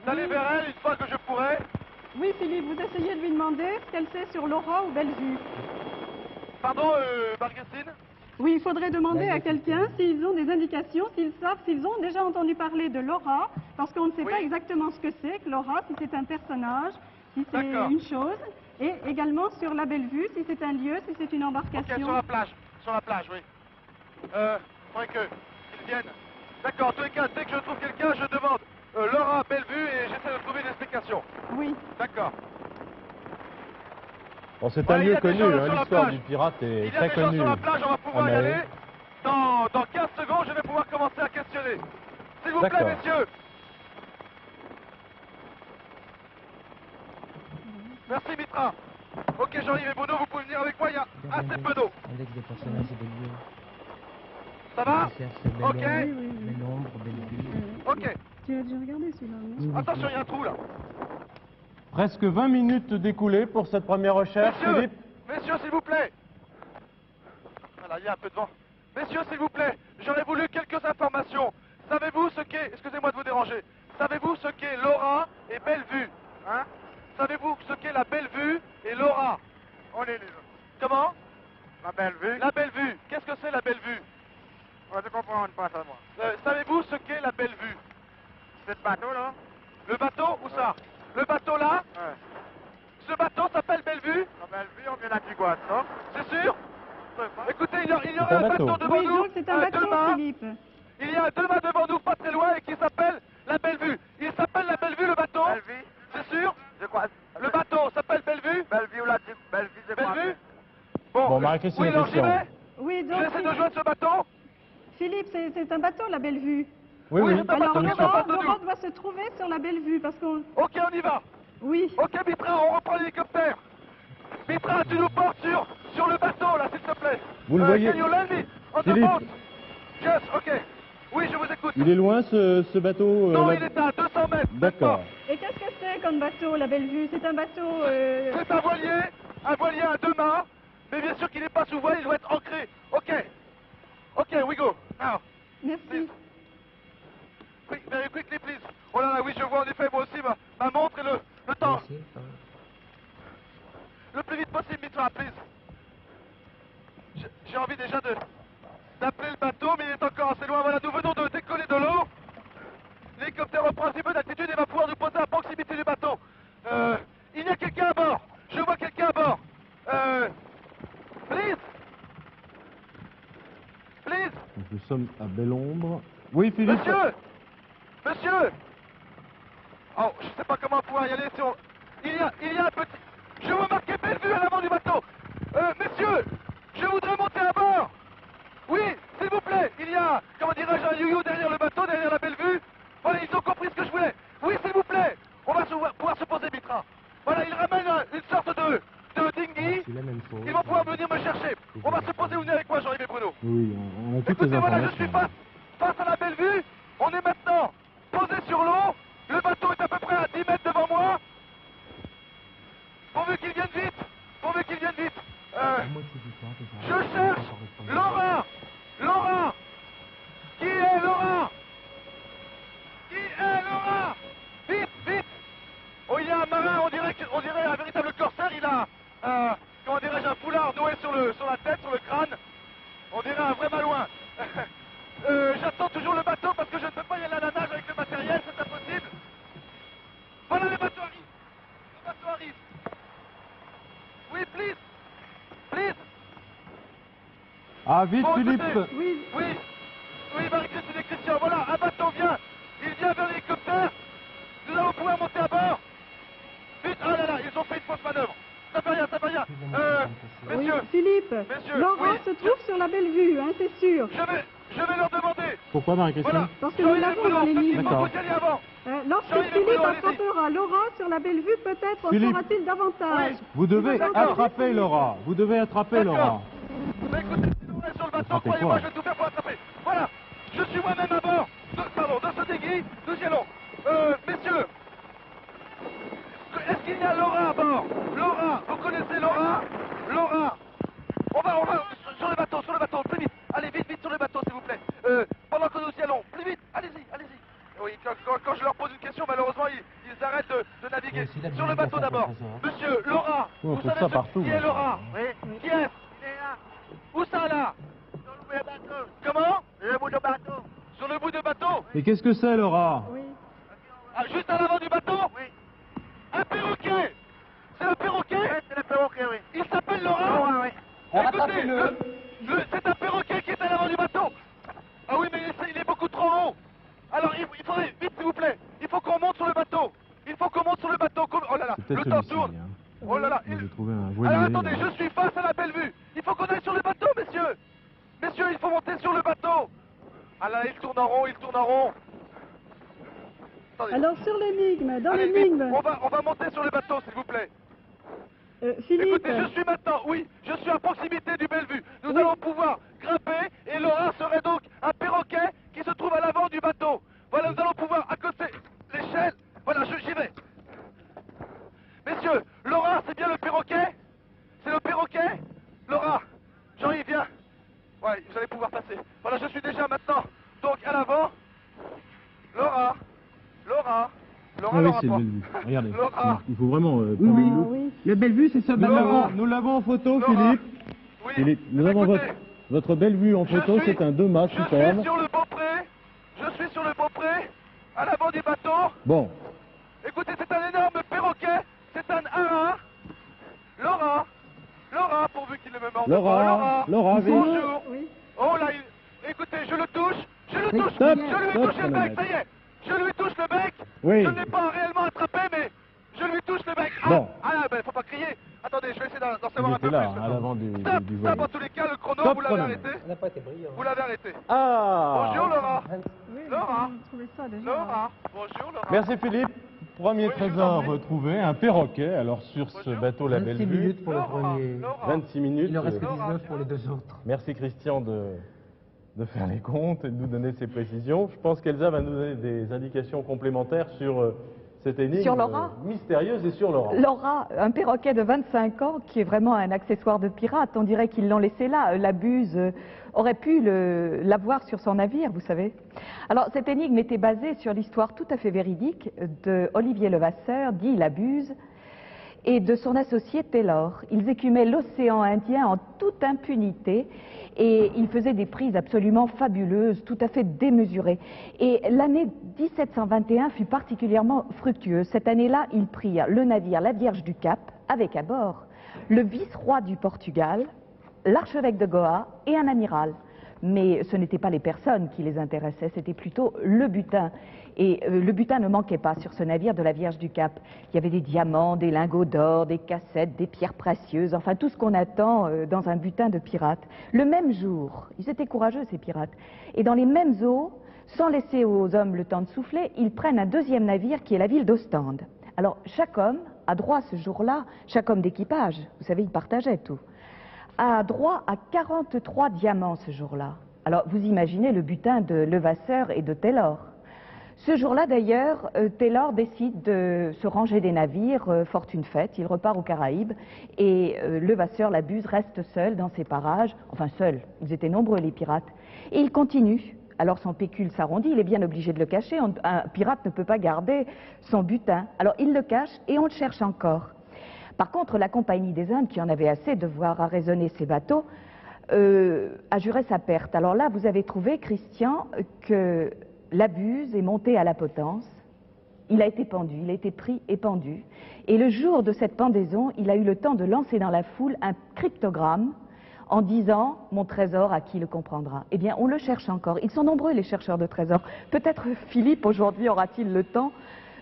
d'aller vers elle une fois que je pourrai. Oui, Philippe, vous essayez de lui demander ce qu'elle sait sur Laura ou Bellevue. Pardon, Marie-Christine? Oui, il faudrait demander à quelqu'un s'ils ont des indications, s'ils savent, s'ils ont déjà entendu parler de Laura, parce qu'on ne sait Oui. pas exactement ce que c'est que Laura, si c'est un personnage, si c'est D'accord. une chose, et également sur la Bellevue, si c'est un lieu, si c'est une Ok, embarcation. sur la plage, oui. Faudrait qu'ils viennent. D'accord, en tous les cas, dès que je trouve quelqu'un, je demande Laura Bellevue et j'essaie de trouver une explication. Oui. D'accord. Bon, c'est Ouais, un il y lieu a des connu, gens hein, sur la l'histoire plage. du pirate est Il y a très des gens connue. sur la plage, on va pouvoir à y Mahé. aller. Dans 15 secondes, je vais pouvoir commencer à questionner. S'il vous plaît, D'accord. messieurs. Merci, Mitra. Ok, Jean-Yves et Bruno, vous pouvez venir avec moi, il y a assez peu d'eau. Index des personnages et des lieux. Ça va C'est Ok. Belle-Ombre, Bellevue. Ok. Tu as déjà regardé celui-là, non? Attention, il y a un trou là. Presque 20 minutes découlées pour cette première recherche, Messieurs, Philippe. messieurs, s'il vous plaît. Voilà, il y a un peu de vent. Messieurs, s'il vous plaît, j'aurais voulu quelques informations. Savez-vous ce qu'est, excusez-moi de vous déranger, savez-vous ce qu'est Laura et Bellevue? Hein? savez-vous ce qu'est la belle vue et l'aura? On est les Comment? La belle vue. La belle vue. Qu'est-ce que c'est la belle vue? On ne comprend pas ça, moi. Savez-vous ce qu'est la belle vue? C'est le bateau, là? Le bateau, où ça? Le bateau là? Ouais. Ce bateau s'appelle Bellevue? La belle vue, on vient d'Antigua, ça. C'est sûr? Écoutez, il y aurait un un bateau bateau. devant Oui, nous. donc c'est un à bateau, deux mâts. Philippe. Il y a deux mâts devant nous, pas très loin, et qui s'appelle la Bellevue. Il s'appelle la Bellevue, le bateau? Belle vue. C'est sûr? C'est quoi? Le bateau s'appelle Bellevue? Belle vue ou la belle vue, c'est quoi? Bellevue? Bon, Marie-Christine, oui, la alors j'y question. vais. Oui, donc J'essaie de joindre ce bateau. Philippe, c'est un bateau, la belle vue. Oui, Oui, oui. c'est un Alors bateau, bien je sûr. n'ai pas Laurent entendu. doit se trouver sur la belle vue parce qu'on... Ok, on y va. Oui. Ok, Mitra, on reprend l'hélicoptère. Mitra, tu nous portes sur le bateau, là, s'il te plaît. Vous le voyez. Can you lend me on the Philippe. boat? Yes, ok. Oui, je vous écoute. Il est loin ce bateau Non, là- il est à 200 mètres. D'accord. Et qu'est-ce que c'est comme bateau, la belle vue? C'est un bateau... C'est un voilier à deux mâts, mais bien sûr qu'il n'est pas sous voile, il doit être ancré. Ok. Ok, we go. Now, Merci. quick, very quickly, please. Oh là là, oui, je vois en effet, moi aussi, ma montre et le temps. Merci. Le plus vite possible, Mitra, please. J'ai envie déjà d'appeler le bateau, mais il est encore assez loin. Voilà, nous venons de décoller de l'eau. L'hélicoptère reprend un petit peu d'altitude et va pouvoir nous poser à proximité du bateau. Il y a quelqu'un à bord. Je vois quelqu'un à bord. Please. Please. Donc, nous sommes à Belle-Ombre. Oui, Philippe. Monsieur. Oh, je sais pas comment pouvoir y aller si on... Il y a un petit... Je vois marqué Bellevue à l'avant du bateau. Messieurs, je voudrais monter à bord. Oui, s'il vous plaît. Il y a, comment dirais-je, un you-you derrière le bateau, derrière la Bellevue. Voilà, ils ont compris ce que je voulais. Oui, s'il vous plaît. On va pouvoir se poser, Mitra. Voilà, ils ramènent une sorte de dinghy. C'est la même chose. Ils vont pouvoir venir me chercher. On va se poser, vous venez avec moi, Jean-Yves et Bruno. Oui, on a toutes les Écoutez, voilà, je informations. suis face à la Bellevue. On est maintenant posé sur l'eau. Le bateau est à peu près à 10 mètres devant moi. Pourvu qu'il vienne vite. Pourvu qu'il vienne vite. La moitié du temps, c'est ça. Je cherche Laura. Laura. Qui est Laura? Qui est Laura? Vite, vite. Oh, il y a un marin, on dirait un véritable corsaire. Il a, comment dirais-je, un foulard noué sur la tête, sur le crâne. On dirait un vrai malouin. J'attends toujours le bateau parce que je ne peux pas y aller à la nage avec le matériel, c'est impossible. Voilà, le bateau arrive. Le bateau arrive. Oui, please. Please. Ah, vite, Bon, Philippe. écoutez, Oui. oui, Marie-Christine et Christian, voilà, un bateau vient. Il vient vers l'hélicoptère. Nous allons pouvoir monter à bord. Vite, ah là là, ils ont fait une fausse manœuvre. Ça fait rien, ça fait rien. Oui, Messieurs, Philippe, Messieurs, Laurent oui. se trouve sur la belle vue, hein, c'est sûr. je vais leur demander. Pourquoi, Marie-Christine? Voilà. Parce que nous Jean-Yves l'avons et Bruno, dans les petit, livres. faut D'accord. que vous y alliez avant. Lorsque Jean-Yves et Philippe Bruno, allez-y. attrapera Laurent sur la belle vue, peut-être en Philippe. saura-t-il davantage. Oui. Vous devez D'accord. attraper Laura. Vous devez attraper D'accord. Laura. Mais écoutez, si on est sur le bateau, Attrapez croyez-moi, quoi? je vais tout faire pour attraper. Voilà, je suis moi-même à bord de ce dinghy, nous y allons. Messieurs, est-ce qu'il y a Laura à bord? Laura, vous connaissez Laura? Laura, on va, sur le bateau, plus vite. Allez, vite, sur le bateau, s'il vous plaît. Pendant que nous y allons, plus vite, allez-y. Oui, quand je leur pose une question, malheureusement, ils arrêtent de naviguer. Oui, c'est la Sur le bateau bibliothèque, d'abord. professeur. Monsieur, Laura, Oui, on vous trouve savez ça partout, qui est moi. Laura? Oui. Qui est? Il est là. Où ça, là? Sur le bout du bateau. Comment? Le bout du bateau. Sur le bout de bateau? Et qu'est-ce que c'est, Laura? Oui. Ah, juste à l'avant du bateau? Oui. Un perroquet! C'est un perroquet? Oui, c'est le perroquet, oui. Il s'appelle Laura? Laura, oui. Écoutez, c'est un perroquet qui est à l'avant du bateau. Ah oui, mais il est beaucoup trop haut. Alors, il faudrait, vite s'il vous plaît, il faut qu'on monte sur le bateau. Oh là là, C'est le peut-être temps celui-ci. tourne. Hein. Oh là là. Moi, j'ai trouvé un voilier. Alors attendez, là. je suis face à la Bellevue. Il faut qu'on aille sur le bateau, messieurs. Messieurs, il faut monter sur le bateau. Ah là, il tourne en rond. Attendez. Alors sur l'énigme, dans Allez, vite, l'énigme, on va monter sur le bateau, s'il vous plaît. Philippe, Écoutez, je suis maintenant, oui, je suis à proximité du Bellevue. Nous allons pouvoir grimper et Laura serait donc un perroquet qui se trouve à l'avant du bateau. Voilà, nous allons pouvoir accoster l'échelle. Voilà, j'y vais. Messieurs, Laura, c'est bien le perroquet? C'est le perroquet? Laura, Jean-Yves, viens. Ouais, vous allez pouvoir passer. Voilà, je suis déjà maintenant, donc à l'avant. Laura, Laura, oui, Laura c'est le pas. Bellevue. Regardez, Laura. il faut vraiment Oui, prendre oui. une loupe. oui. Le Bellevue, c'est ce bateau. Nous l'avons en photo, Laura. Philippe. Oui. Philippe, nous Eh avons ben, écoutez, votre Bellevue en je photo, suis- c'est un 2 mâts je suis superbe. sur le Beaupré. Je suis sur le Beaupré, à l'avant du bateau. Bon, Écoutez, c'est un énorme perroquet. C'est un haras. Laura. Laura, pourvu qu'il ne me morde Laura, pas. Laura, vite. Bonjour. Oui. Oh là, écoutez, je le touche. Je le touche. Stop, Je lui ai stop, touché le bec, ça y est. Je lui touche le bec. Oui. Je ne l'ai pas réellement attrapé, mais je lui touche le bec. Ah, Bon. ah ben, faut pas crier. Attendez, je vais essayer d'en il savoir un peu était là, plus. à l'avant du Stop, voilier. stop, en tous les cas, le chrono, Stop, vous l'avez chronomètre. arrêté. Vous l'avez arrêté. Ah. Bonjour Laura. Oui, Laura. vous trouvez ça déjà. Laura. Bonjour Laura. Merci Philippe. Premier Oui, je vous en trésor prie. retrouvé, un perroquet. Alors sur ce Bonjour. bateau, la 26 Bellevue, minutes pour le Laura. premier. Laura. 26 minutes. Il en reste que Laura. 19 pour les deux autres. Merci Christian de faire les comptes et de nous donner ces précisions. Je pense qu'Elsa va nous donner des indications complémentaires sur cette énigme Sur Laura mystérieuse et sur Laura. Laura, un perroquet de 25 ans qui est vraiment un accessoire de pirate. On dirait qu'ils l'ont laissé là. La Buse aurait pu l'avoir sur son navire, vous savez. Alors, cette énigme était basée sur l'histoire tout à fait véridique de Olivier Levasseur, dit La Buse, et de son associé Taylor. Ils écumaient l'océan Indien en toute impunité et ils faisaient des prises absolument fabuleuses, tout à fait démesurées. Et l'année 1721 fut particulièrement fructueuse. Cette année-là, ils prirent le navire La Vierge du Cap, avec à bord le vice-roi du Portugal, l'archevêque de Goa et un amiral. Mais ce n'étaient pas les personnes qui les intéressaient, c'était plutôt le butin. Et le butin ne manquait pas sur ce navire de la Vierge du Cap. Il y avait des diamants, des lingots d'or, des cassettes, des pierres précieuses, enfin tout ce qu'on attend dans un butin de pirate. Le même jour, ils étaient courageux ces pirates, et dans les mêmes eaux, sans laisser aux hommes le temps de souffler, ils prennent un deuxième navire qui est la ville d'Ostende. Alors chaque homme a droit ce jour-là, chaque homme d'équipage, vous savez, ils partageaient tout, a droit à 43 diamants ce jour-là. Alors vous imaginez le butin de Levasseur et de Taylor. Ce jour-là, d'ailleurs, Taylor décide de se ranger des navires, fortune faite, il repart aux Caraïbes, et Levasseur, la Buse, reste seul dans ses parages, enfin seul, ils étaient nombreux les pirates, et il continue. Alors son pécule s'arrondit, il est bien obligé de le cacher, un pirate ne peut pas garder son butin, alors il le cache et on le cherche encore. Par contre, la Compagnie des Indes, qui en avait assez de voir arraisonner ses bateaux, a juré sa perte. Alors là, vous avez trouvé, Christian, que la Buse est montée à la potence, il a été pendu, il a été pris et pendu, et le jour de cette pendaison, il a eu le temps de lancer dans la foule un cryptogramme en disant « Mon trésor, à qui le comprendra ?» Eh bien, on le cherche encore. Ils sont nombreux, les chercheurs de trésors. Peut-être Philippe, aujourd'hui, aura-t-il le temps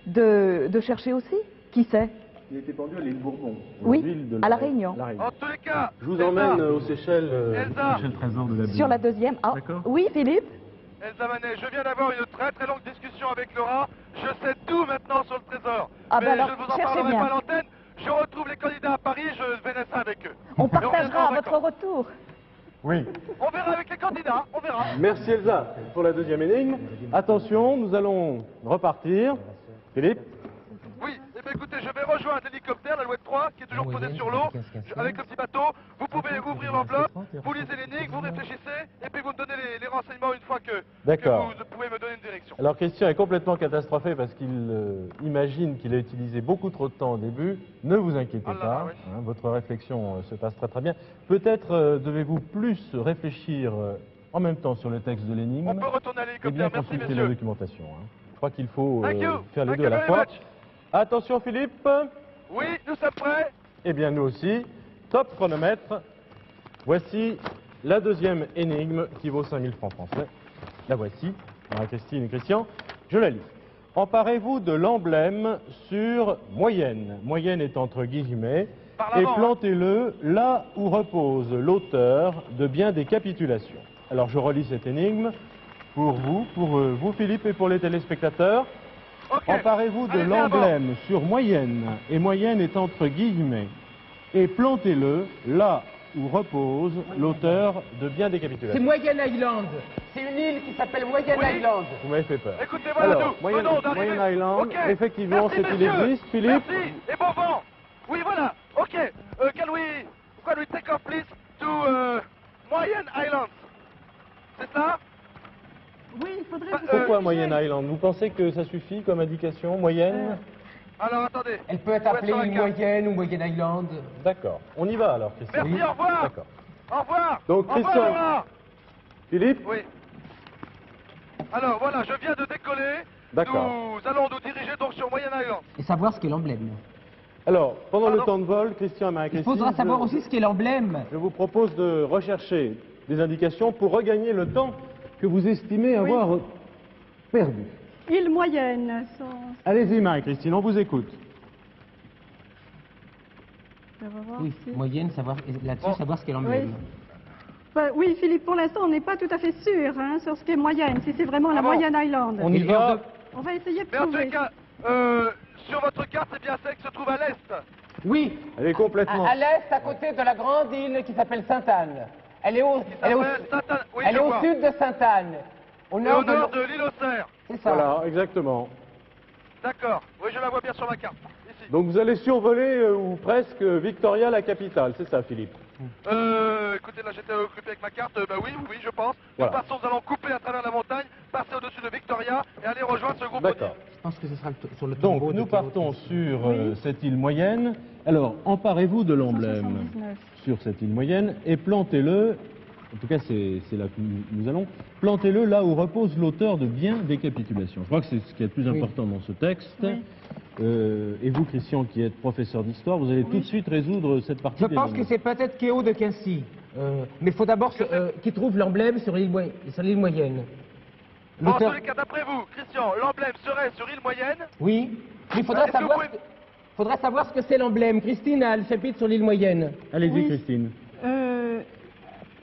de chercher aussi? Qui sait? Il était pendu à l'île Bourbon. Oui, ville de à La Réunion. En tous les cas, Je vous Elsa, emmène aux Seychelles, Elsa. chercher le trésor de la Buse. Sur la deuxième. Ah, D'accord. oui, Philippe? Elsa Manet, je viens d'avoir une très très longue discussion avec Laura. Je sais tout maintenant sur le trésor. Ah Mais ben alors, je ne vous en cherchez parlerai bien. pas à l'antenne. Je retrouve les candidats à Paris, je verrai ça avec eux. On Et partagera reviendra à en votre vacances. retour. Oui. On verra avec les candidats, on verra. Merci Elsa pour la deuxième énigme. Attention, nous allons repartir. Philippe? Oui, eh bien écoutez, je vais rejoindre l'hélicoptère, l'Alouette 3, qui est toujours posé sur l'eau, avec le petit bateau. Vous pouvez ouvrir l'enveloppe, vous lisez l'énigme, vous réfléchissez, et puis vous me donnez les renseignements une fois que D'accord. vous pouvez me donner une direction. Alors Christian est complètement catastrophé parce qu'il imagine qu'il a utilisé beaucoup trop de temps au début. Ne vous inquiétez Ah là pas, là, oui. hein, votre réflexion se passe très très bien. Peut-être devez-vous plus réfléchir en même temps sur le texte de l'énigme On peut retourner à et l'hélicoptère, bien merci consulter la messieurs. documentation. Hein. Je crois qu'il faut Thank you. faire les Thank deux à you la very fois. much. Attention Philippe. Oui, nous sommes prêts. Eh bien nous aussi. Top chronomètre. Voici la deuxième énigme qui vaut 5000 francs français. La voici, Marie-Christine et Christian. Je la lis. Emparez-vous de l'emblème sur moyenne. Moyenne est entre guillemets. Par Et l'avant, hein. plantez-le là où repose l'auteur de bien des capitulations. Alors je relis cette énigme pour vous Philippe et pour les téléspectateurs. Ok. Emparez-vous de Allez, viens à bord. l'emblème sur moyenne, et moyenne est entre guillemets, et plantez-le là où repose l'auteur de bien des C'est capitulations. Moyen Island. C'est une île qui s'appelle Moyen Oui. Island. Vous m'avez fait peur. Écoutez, voilà Alors, tout. Moyen, Venons d'arriver. Moyen Island, Ok. effectivement, Merci, cette île messieurs. existe, Philippe. Merci, et bon vent. Oui, voilà. Ok. Can we take off, please, to Moyen Island? C'est ça? Oui, il faudrait... Pourquoi Moyenne Island? Vous pensez que ça suffit comme indication? Moyenne? Alors attendez. Elle peut être Faut appelée sur la une carte. moyenne ou moyenne Island. D'accord. On y va alors, Christian. Merci, au revoir. D'accord. Au revoir. Donc, Au revoir, Christian. Laura. Philippe? Oui. Alors voilà, je viens de décoller. D'accord. Nous allons nous diriger donc sur Moyen Island. Et savoir ce qu'est l'emblème. Alors, pendant le Pardon temps de vol, Christian et Il Marie-Christine, faudra savoir aussi ce qu'est l'emblème. je vous propose de rechercher des indications pour regagner le temps que vous estimez avoir perdu. Île moyenne. Allez-y, Marie-Christine, on vous écoute. On va voir Oui, si- moyenne, savoir là-dessus, Bon. savoir ce qu'est l'emblème. Oui, Philippe, pour l'instant, on n'est pas tout à fait sûr hein, sur ce qu'est moyenne, si c'est vraiment la bon Moyenne Island. On y Et va. On va essayer de Mais en tous trouver. les cas, sur votre carte, c'est bien celle qui se trouve à l'est. Oui, Elle est complètement... à l'est, à côté de la grande île qui s'appelle Sainte-Anne. Elle est au, elle est au, s'appelle Sainte-Anne. Oui, elle je est au vois. sud de Sainte-Anne. Au Et nord, au nord de l'île Auxerre. C'est ça. Voilà, exactement. D'accord. Oui, je la vois bien sur la carte. Ici. Donc vous allez survoler, ou presque, Victoria, la capitale, c'est ça, Philippe? Écoutez, là j'étais occupé avec ma carte. Bah oui, oui, je pense. Voilà. Nous passons, nous allons couper à travers la montagne, passer au-dessus de Victoria et aller rejoindre ce groupe. D'accord. Je pense que ce sera sur le Donc, tombeau de nous Théo. partons sur cette île moyenne. Alors, emparez-vous de l'emblème 179. sur cette île moyenne et plantez-le, en tout cas c'est là que nous allons, plantez-le là où repose l'auteur de bien des capitulations. Je crois que c'est ce qui est le plus Oui. important dans ce texte. Oui. Et vous, Christian, qui êtes professeur d'histoire, vous allez tout de suite résoudre cette partie Je des pense que nombres. c'est peut-être Kéo de Quincy. Mais il faut d'abord qu'il trouve l'emblème sur l'île moyenne. En L'auteur- tous les cas, d'après vous, Christian, l'emblème serait sur île moyenne. Oui, mais il faudra Est-ce que savoir, vous pouvez- faudra savoir ce que c'est l'emblème. Christine a le chapitre sur l'île moyenne. Allez-y, Oui. Christine.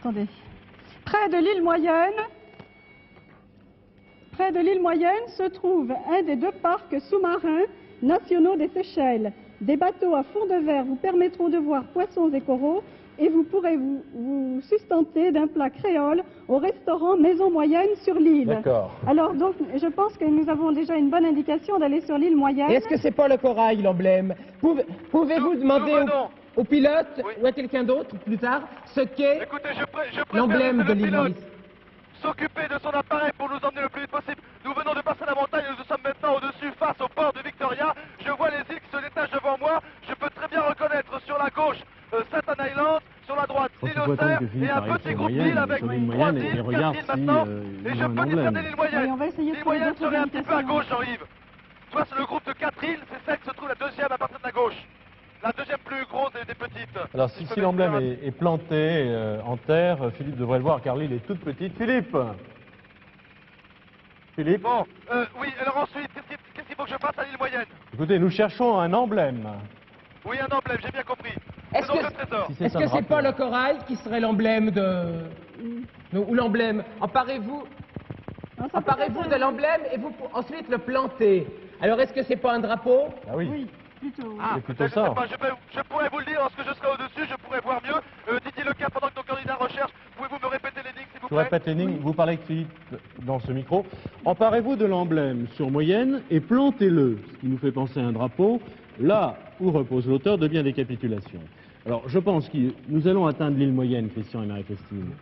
Attendez. Près de l'île moyenne se trouve un des deux parcs sous-marins nationaux des Seychelles. Des bateaux à fond de verre vous permettront de voir poissons et coraux et vous pourrez vous sustenter d'un plat créole au restaurant Maison Moyenne sur l'île. D'accord. Alors donc, je pense que nous avons déjà une bonne indication d'aller sur l'île moyenne. Et est-ce que c'est pas le corail, l'emblème? Pouvez-vous Nous demander venons. au pilote Oui. ou à quelqu'un d'autre plus tard ce qu'est Écoutez, je préfère l'emblème laisser de le l'île pilote Maurice? s'occuper de son appareil pour nous emmener le plus vite possible. Nous venons de passer la montagne et nous sommes maintenant au-dessus face au port de Victoria. Je vois les îles qui se détachent devant moi. Je peux très bien reconnaître sur la gauche Sainte-Anne Island, sur la droite Je pense l'île qu'il faut attendre Auxerre que Philippe et un arrive petit sur groupe Moyenne, d'îles avec sur l'île 3 Moyenne, et îles, regarde 4 îles si, maintenant. il Et y je a un peux emblème. discerner l'île moyenne. Oui, on va essayer de L'île trouver moyenne d'autres serait un petit peu à indications. gauche, Jean-Yves. Soit c'est le groupe de 4 îles, c'est celle qui se trouve la deuxième à partir de la gauche. La deuxième plus grosse des petites. Alors, Si je si peux l'emblème m'exprimer est planté en terre, Philippe devrait le voir car l'île est toute petite. Philippe? Philippe? Bon, oui, alors ensuite, qu'est-ce qu'il faut que je fasse à l'île moyenne? Écoutez, nous cherchons un emblème. Oui, un emblème, j'ai bien compris. C'est Est-ce donc que- le trésor. Si Est-ce un que c'est drapeau. pas le corail qui serait l'emblème de... Ou l'emblème? Emparez-vous Non, ça peut emparez-vous être- de l'emblème et vous ensuite le plantez. Alors est-ce que c'est pas un drapeau? Ah oui. Oui, plutôt. Ah, C'est plutôt je ça. sais pas, je pourrais vous le dire lorsque je serai au-dessus, je pourrais voir mieux. Didier Lecap, pendant que nos candidats recherchent, pouvez-vous me répéter l'énigme, s'il vous Je plaît? répète l'énigme, vous parlez avec Philippe dans ce micro. Emparez-vous de l'emblème sur moyenne et plantez-le, ce qui nous fait penser à un drapeau, là où repose l'auteur de bien des capitulations. Alors, je pense que nous allons atteindre l'île moyenne, Christian et Marie-Christine.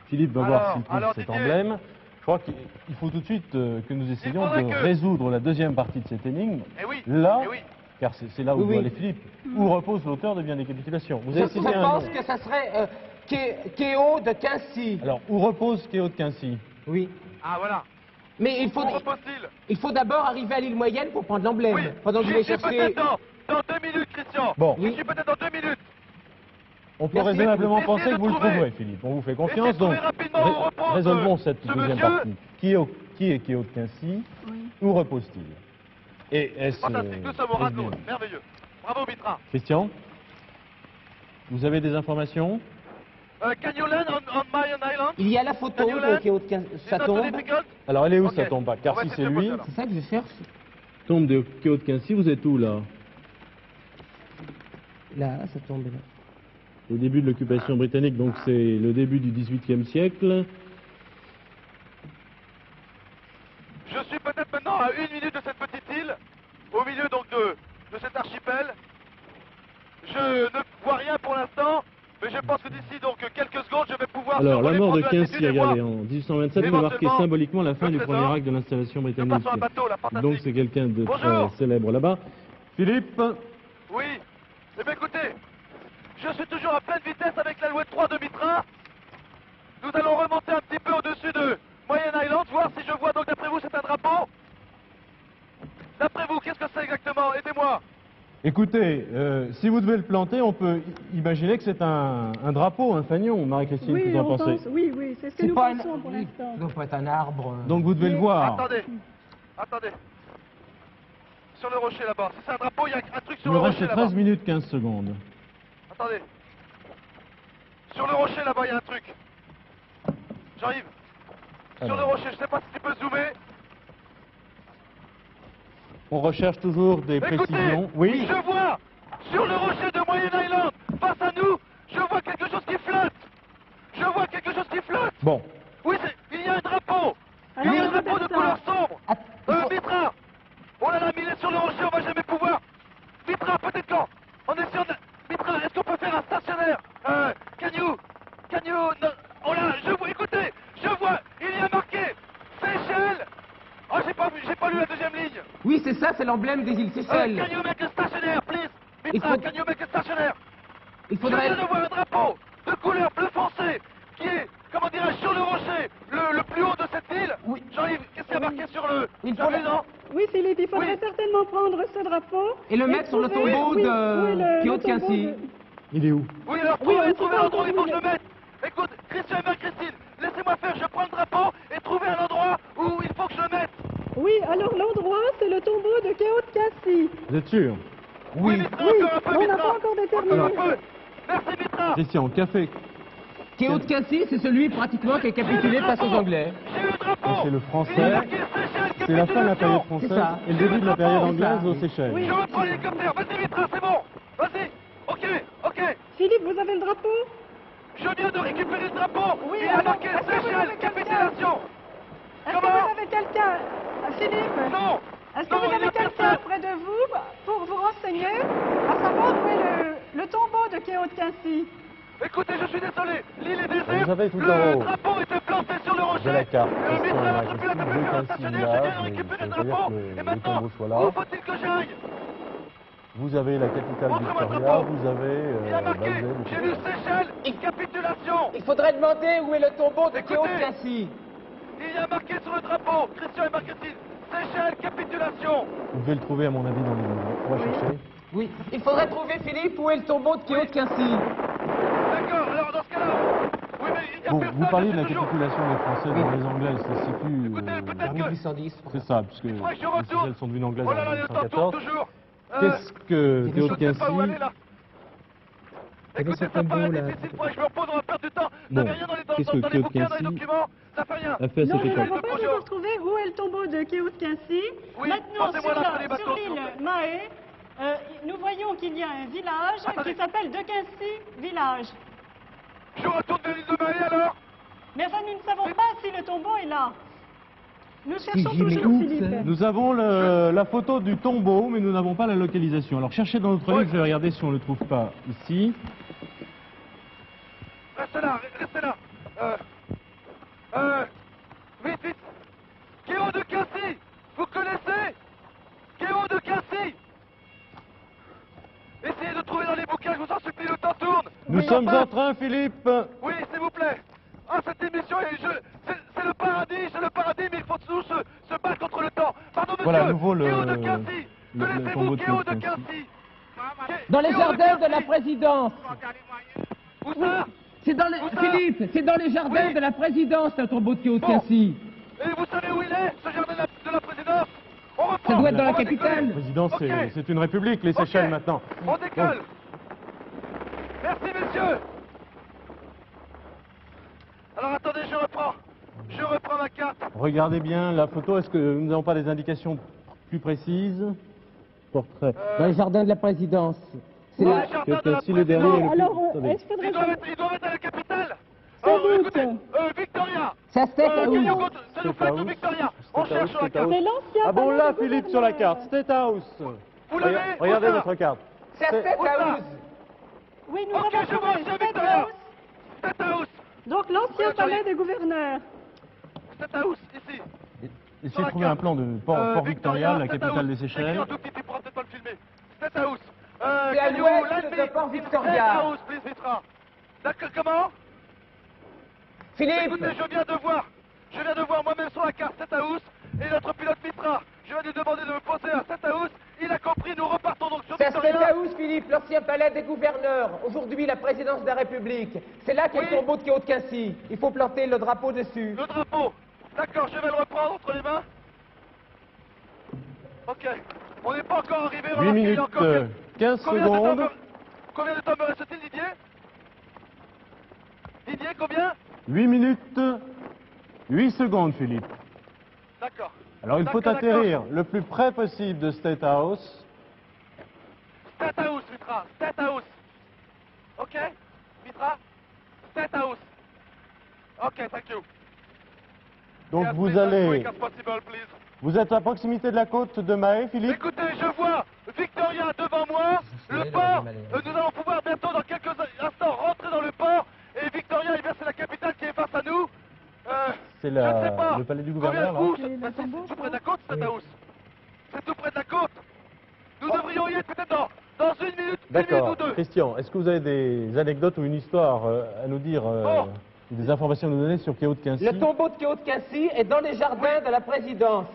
Philippe va voir s'il trouve alors, cet Didier. emblème. Je crois qu'il faut tout de suite que nous essayions faudrait de que- résoudre la deuxième partie de cette énigme. Eh oui, Là, eh oui. car c'est là où Oui, doit oui. aller Philippe, où repose l'auteur de bien des capitulations. Vous Je avez cité un pense nom. que ça serait Kéo de Quincy. Alors, où repose Kéo de Quincy? Oui. Ah, voilà. Mais Où repose-t-il? il faut d'abord arriver à l'île moyenne pour prendre l'emblème. Oui, Pendant que je j'y vais suis chercher... peut-être dans 2 minutes, Christian. Bon. J'y suis peut-être dans 2 minutes. On peut Merci. raisonnablement Essayez penser de que vous le trouver. trouverez, Philippe. On vous fait confiance. Essayez de trouver Donc, rapidement où repose, résolvons cette ce deuxième monsieur. partie. Qui est Kéo de Quincy? Oui. Où repose-t-il? Et est-ce... Fantastique, nous sommes au ras de l'eau. est-ce bien Merveilleux. Bravo, Mitra. Christian? Vous avez des informations? Can you land on Mayan Island? Il y a la photo de Kéo de Quincy. It's Ça not too tombe. difficult? Alors, elle est où Ok. sa tombe? Car On va si essayer c'est de lui, poser là. C'est ça que je cherche. tombe de Kéo de Quincy, vous êtes où, là? Là, ça tombe là. Au début de l'occupation britannique, donc c'est le début du XVIIIe siècle. Je suis peut-être maintenant à 1 minute de cette petite île, au milieu donc de cet archipel. Je ne vois rien pour l'instant. Mais je pense que d'ici donc quelques secondes, je vais pouvoir... Alors, la survoler, mort de prendre Quincy, l'altitude et voir regardez, en 1827 peut marquer éventuellement, symboliquement la fin le du trésor. premier acte de l'installation Je britannique. passe sur un bateau, là, fantastique. Donc c'est quelqu'un de Bonjour. très célèbre là-bas. Philippe, Oui. Eh bien écoutez, je suis toujours à pleine vitesse avec l'alouette 3 demi-train. Nous allons remonter un petit peu au-dessus de Moyen Island, voir si je vois donc d'après vous c'est un drapeau. D'après vous, qu'est-ce que c'est exactement? Aidez-moi. écoutez, si vous devez le planter, on peut imaginer que c'est un drapeau, un fanion, Marie-Christine, Oui, vous en on pensez? pense, oui, oui, c'est ce que nous pas pensons pour oui, l'instant. ça doit pas être un arbre. Donc vous devez le voir. Attendez. Attendez. Sur le rocher là-bas. Si c'est un drapeau, il y a un truc Il sur nous le reste rocher là-bas. 13 minutes 15 secondes. Attendez. Sur le rocher là-bas, il y a un truc. J'arrive. Sur Alors. le rocher, je sais pas si tu peux zoomer. On recherche toujours des Écoutez, précisions. Oui, je vois sur le rocher de Moyen Island, face à nous, je vois quelque chose qui flotte. Je vois quelque chose qui flotte. bon. Oui, il y a un drapeau. Alors, il y a un on drapeau de répète ça. couleur sombre. Ah, Mitra. Oh là là, mais il est sur le rocher, on va jamais pouvoir. Mitra, peut-être quand on est sur... Mitra, est-ce qu'on peut faire un stationnaire Can you... no- Oh là, je vois, écoutez, je vois, il y a marqué Seychelles. Oh, j'ai pas lu la deuxième ligne. Oui, c'est ça, c'est l'emblème des îles Seychelles. Can you make a stationnaire, please? Il Mitra, faut- can you make a stationnaire? Il Je faudrait... viens de voir un drapeau de couleur bleu foncé qui est, comment dirais-je, sur le rocher, le plus haut de cette île. Oui. Jean-Yves, qu'est-ce qu'il y a marqué sur le... Il sur faut le le- nom Oui, Philippe, il faudrait Oui. certainement prendre ce drapeau Et le mettre sur le trouver- tombeau oui, de oui, le Kyoto tombeau Quincy. de- Il est où? Oui, alors Oui, on trouvez sait pas l'endroit où il faut encore que je où le mette. Écoute, Christian et Marie-Christine, laissez-moi faire, je prends le drapeau et trouvez un endroit où il faut que je le mette. Oui, alors l'endroit, c'est le tombeau de Khéotkassi. Vous êtes sûr? Oui, Mitra, Oui, encore un peu, on n'a Mitra. pas encore déterminé. Encore un peu. Merci, Mitra. Christian, café. Kyoto Quincy, c'est celui pratiquement qui est capitulé face aux Anglais. J'ai le drapeau. Ça, c'est le Il est français. marqué Seychelles, C'est la fin de la période capitulation. française C'est ça. et le début de la période anglaise ça. aux Seychelles. Oui. Je reprends l'hélicoptère, vas-y Mitra, c'est bon. Vas-y, ok. Philippe, vous avez le drapeau? Je viens de récupérer le drapeau. Oui, Il y a alors, marqué est-ce que vous Seychelles, avez quelqu'un capitulation. Est-ce que Comment vous avez quelqu'un, Philippe? Non. Est-ce que Non, vous il y avez a quelqu'un personne. près de vous pour vous renseigner, à savoir où est le tombeau de Khéotkassi? Écoutez, je suis désolé, l'île est déserte, Vous avez tout en le haut drapeau était planté sur le rocher, de la carte. le Christian Mitra et n'a plus la peine de Marie-Christine, faire un Quincy stationnaire, là, je viens de mais récupérer le ça veut dire drapeau, que et le maintenant, tombeau soit là. où faut-il que j'aille? Vous avez la capitale Montrez-moi le Victoria, drapeau. vous avez Il y a marqué, Basel, j'ai lu Seychelles, capitulation. Il faudrait demander où est le tombeau de Écoutez. Kyoto Quincy. Il y a marqué sur le drapeau, Christian et Marc-Christine, Seychelles, capitulation. Vous devez le trouver à mon avis dans les livres. On va chercher. Oui. Il faudrait trouver, Philippe, où est le tombeau de Kyoto Quincy. D'accord, alors dans ce cas-là, oui mais il y a Bon, personne, vous parliez de je la suis toujours... capitulation des Français dans les Anglais, elle se situe... Écoutez, peut-être En que... 1810. C'est ça, puisque les faudrait que je retourne. Seychelles sont devenues anglaises Oh là là, en le temps tourne 1914. toujours. Qu'est-ce que Je Kyoto ne sais pas où aller Quincy... là. Eh bien, Écoutez, c'est ça un paraît beau, là. difficile, moi je me repose, on va perdre du temps. Vous Bon, n'avez rien dans les, qu'est-ce que dans les Kyoto bouquins, dans les Quincy documents, ça fait rien. a fait à Non, cette nous époque? n'avons pas encore trouvé où est le tombeau de Khéotkassi. Oui, Maintenant, passez-moi là, les sur bateaux, s'il vous l'île plaît. Mahé, nous voyons qu'il y a un village qui s'appelle De Quincy Village. Je retourne de l'île de Mahé alors. Mais enfin, nous ne savons pas si le tombeau est là. Nous cherchons j'y mets toujours, où, Philippe. ça Nous avons la photo du tombeau, mais nous n'avons pas la localisation. Alors cherchez dans notre livre, je vais regarder si on ne le trouve pas ici. Restez là. Vite. Kéo de Quincy, vous connaissez Kéo de Quincy. Essayez de trouver dans les bouquins, je vous en supplie, le temps tourne. Nous Le temps sommes passe. en train, Philippe. Oui, s'il vous plaît. Ah, cette émission, c'est le paradis, mais il faut tous se battre contre le temps. Pardon, monsieur. Voilà, à nouveau le- Kéo de Quincy. le Connaissez-vous tombeau de Kéo de Quincy. Quincy? Dans les Kéo jardins de la Quincy. présidence. Où ça? C'est dans les... Où ça Philippe, c'est dans les jardins Oui. de la présidence, le tombeau de Kyoto Bon. Quincy. Et vous savez où il est, ce jardin de la présidence? On reprend. Ça doit être dans la On va capitale. décoller. Président, Ok. c'est une république, les Seychelles Ok. maintenant. On décolle. Merci, messieurs. Alors attendez, je reprends ma carte. Regardez bien la photo. Est-ce que nous n'avons pas des indications plus précises? Portrait. Dans les jardins de la présidence. C'est Dans là. les jardins que de la si le dernier présidence. est le Alors, plus- attendez. est-ce qu'il faudrait... Ils doivent être à la capitale. Sans Alors, doute. écoutez, Victoria. Ça se fait Can où you go to- ça nous fait State tout House. Victoria. On State cherche sur la House, carte. C'est l'ancien Ah bon, palais là, du Philippe, sur la gouverneur. carte. State House. Vous l'avez? Regardez Où ça? votre carte. Ça se fait Où ça? House. Oui, nous Ok, avons je vois trouvé aussi State Victoria. House, State House. donc l'ancien Oui, palais sorry. des gouverneurs. State House, ici. Essayez de trouver un plan de Port Victoria, la capitale des Seychelles. Écris en tout petit, tu pourras peut-être pas le filmer. State House. C'est à can you l'ouest let me de Port in Victoria. State House, please, Mitra. D'accord, comment? Philippe, Écoutez, je viens de voir moi-même sur la carte State House et notre pilote Mitra. Je viens de lui demander de me poser à State House. Il a compris, nous repartons donc sur c'est Victoria. State House, Philippe, l'ancien palais des gouverneurs. Aujourd'hui, la présidence de la République. C'est là qu'est Oui. le tombeau de Kéo-de-Quincy. Il faut planter le drapeau dessus. Le drapeau. D'accord, je vais le reprendre entre les mains. Ok. On n'est pas encore arrivé. 8 remarquez, il y a minutes, encore 15 Combien de temps secondes. me- Combien de temps me reste-t-il, Didier? Didier, combien? 8 minutes, 8 secondes, Philippe. D'accord. Alors il faut D'accord, atterrir le plus près possible de State House. State House, Mitra. State House. Ok? Mitra? State House. Ok, thank you. Donc Yes, vous please, as allez... quick as possible, please. Vous êtes à proximité de la côte de Mahé, Philippe? Écoutez, je vois Victoria devant moi, le port, nous allons pouvoir bientôt dans quelques instants rentrer dans le port, et Victoria, eh bien, c'est la capitale qui est face à nous. C'est je ne sais pas. le palais du Combien gouverneur, de là? coups c'est tout près de la côte, State House. C'est tout près de la côte. Nous devrions y être peut-être dans une minute ou D'accord. deux. Christian, est-ce que vous avez des anecdotes ou une histoire à nous dire, Oh. ou des informations à nous donner sur Kéo-de-Quincy? Le tombeau de Kéo-de-Quincy est dans les jardins de la présidence.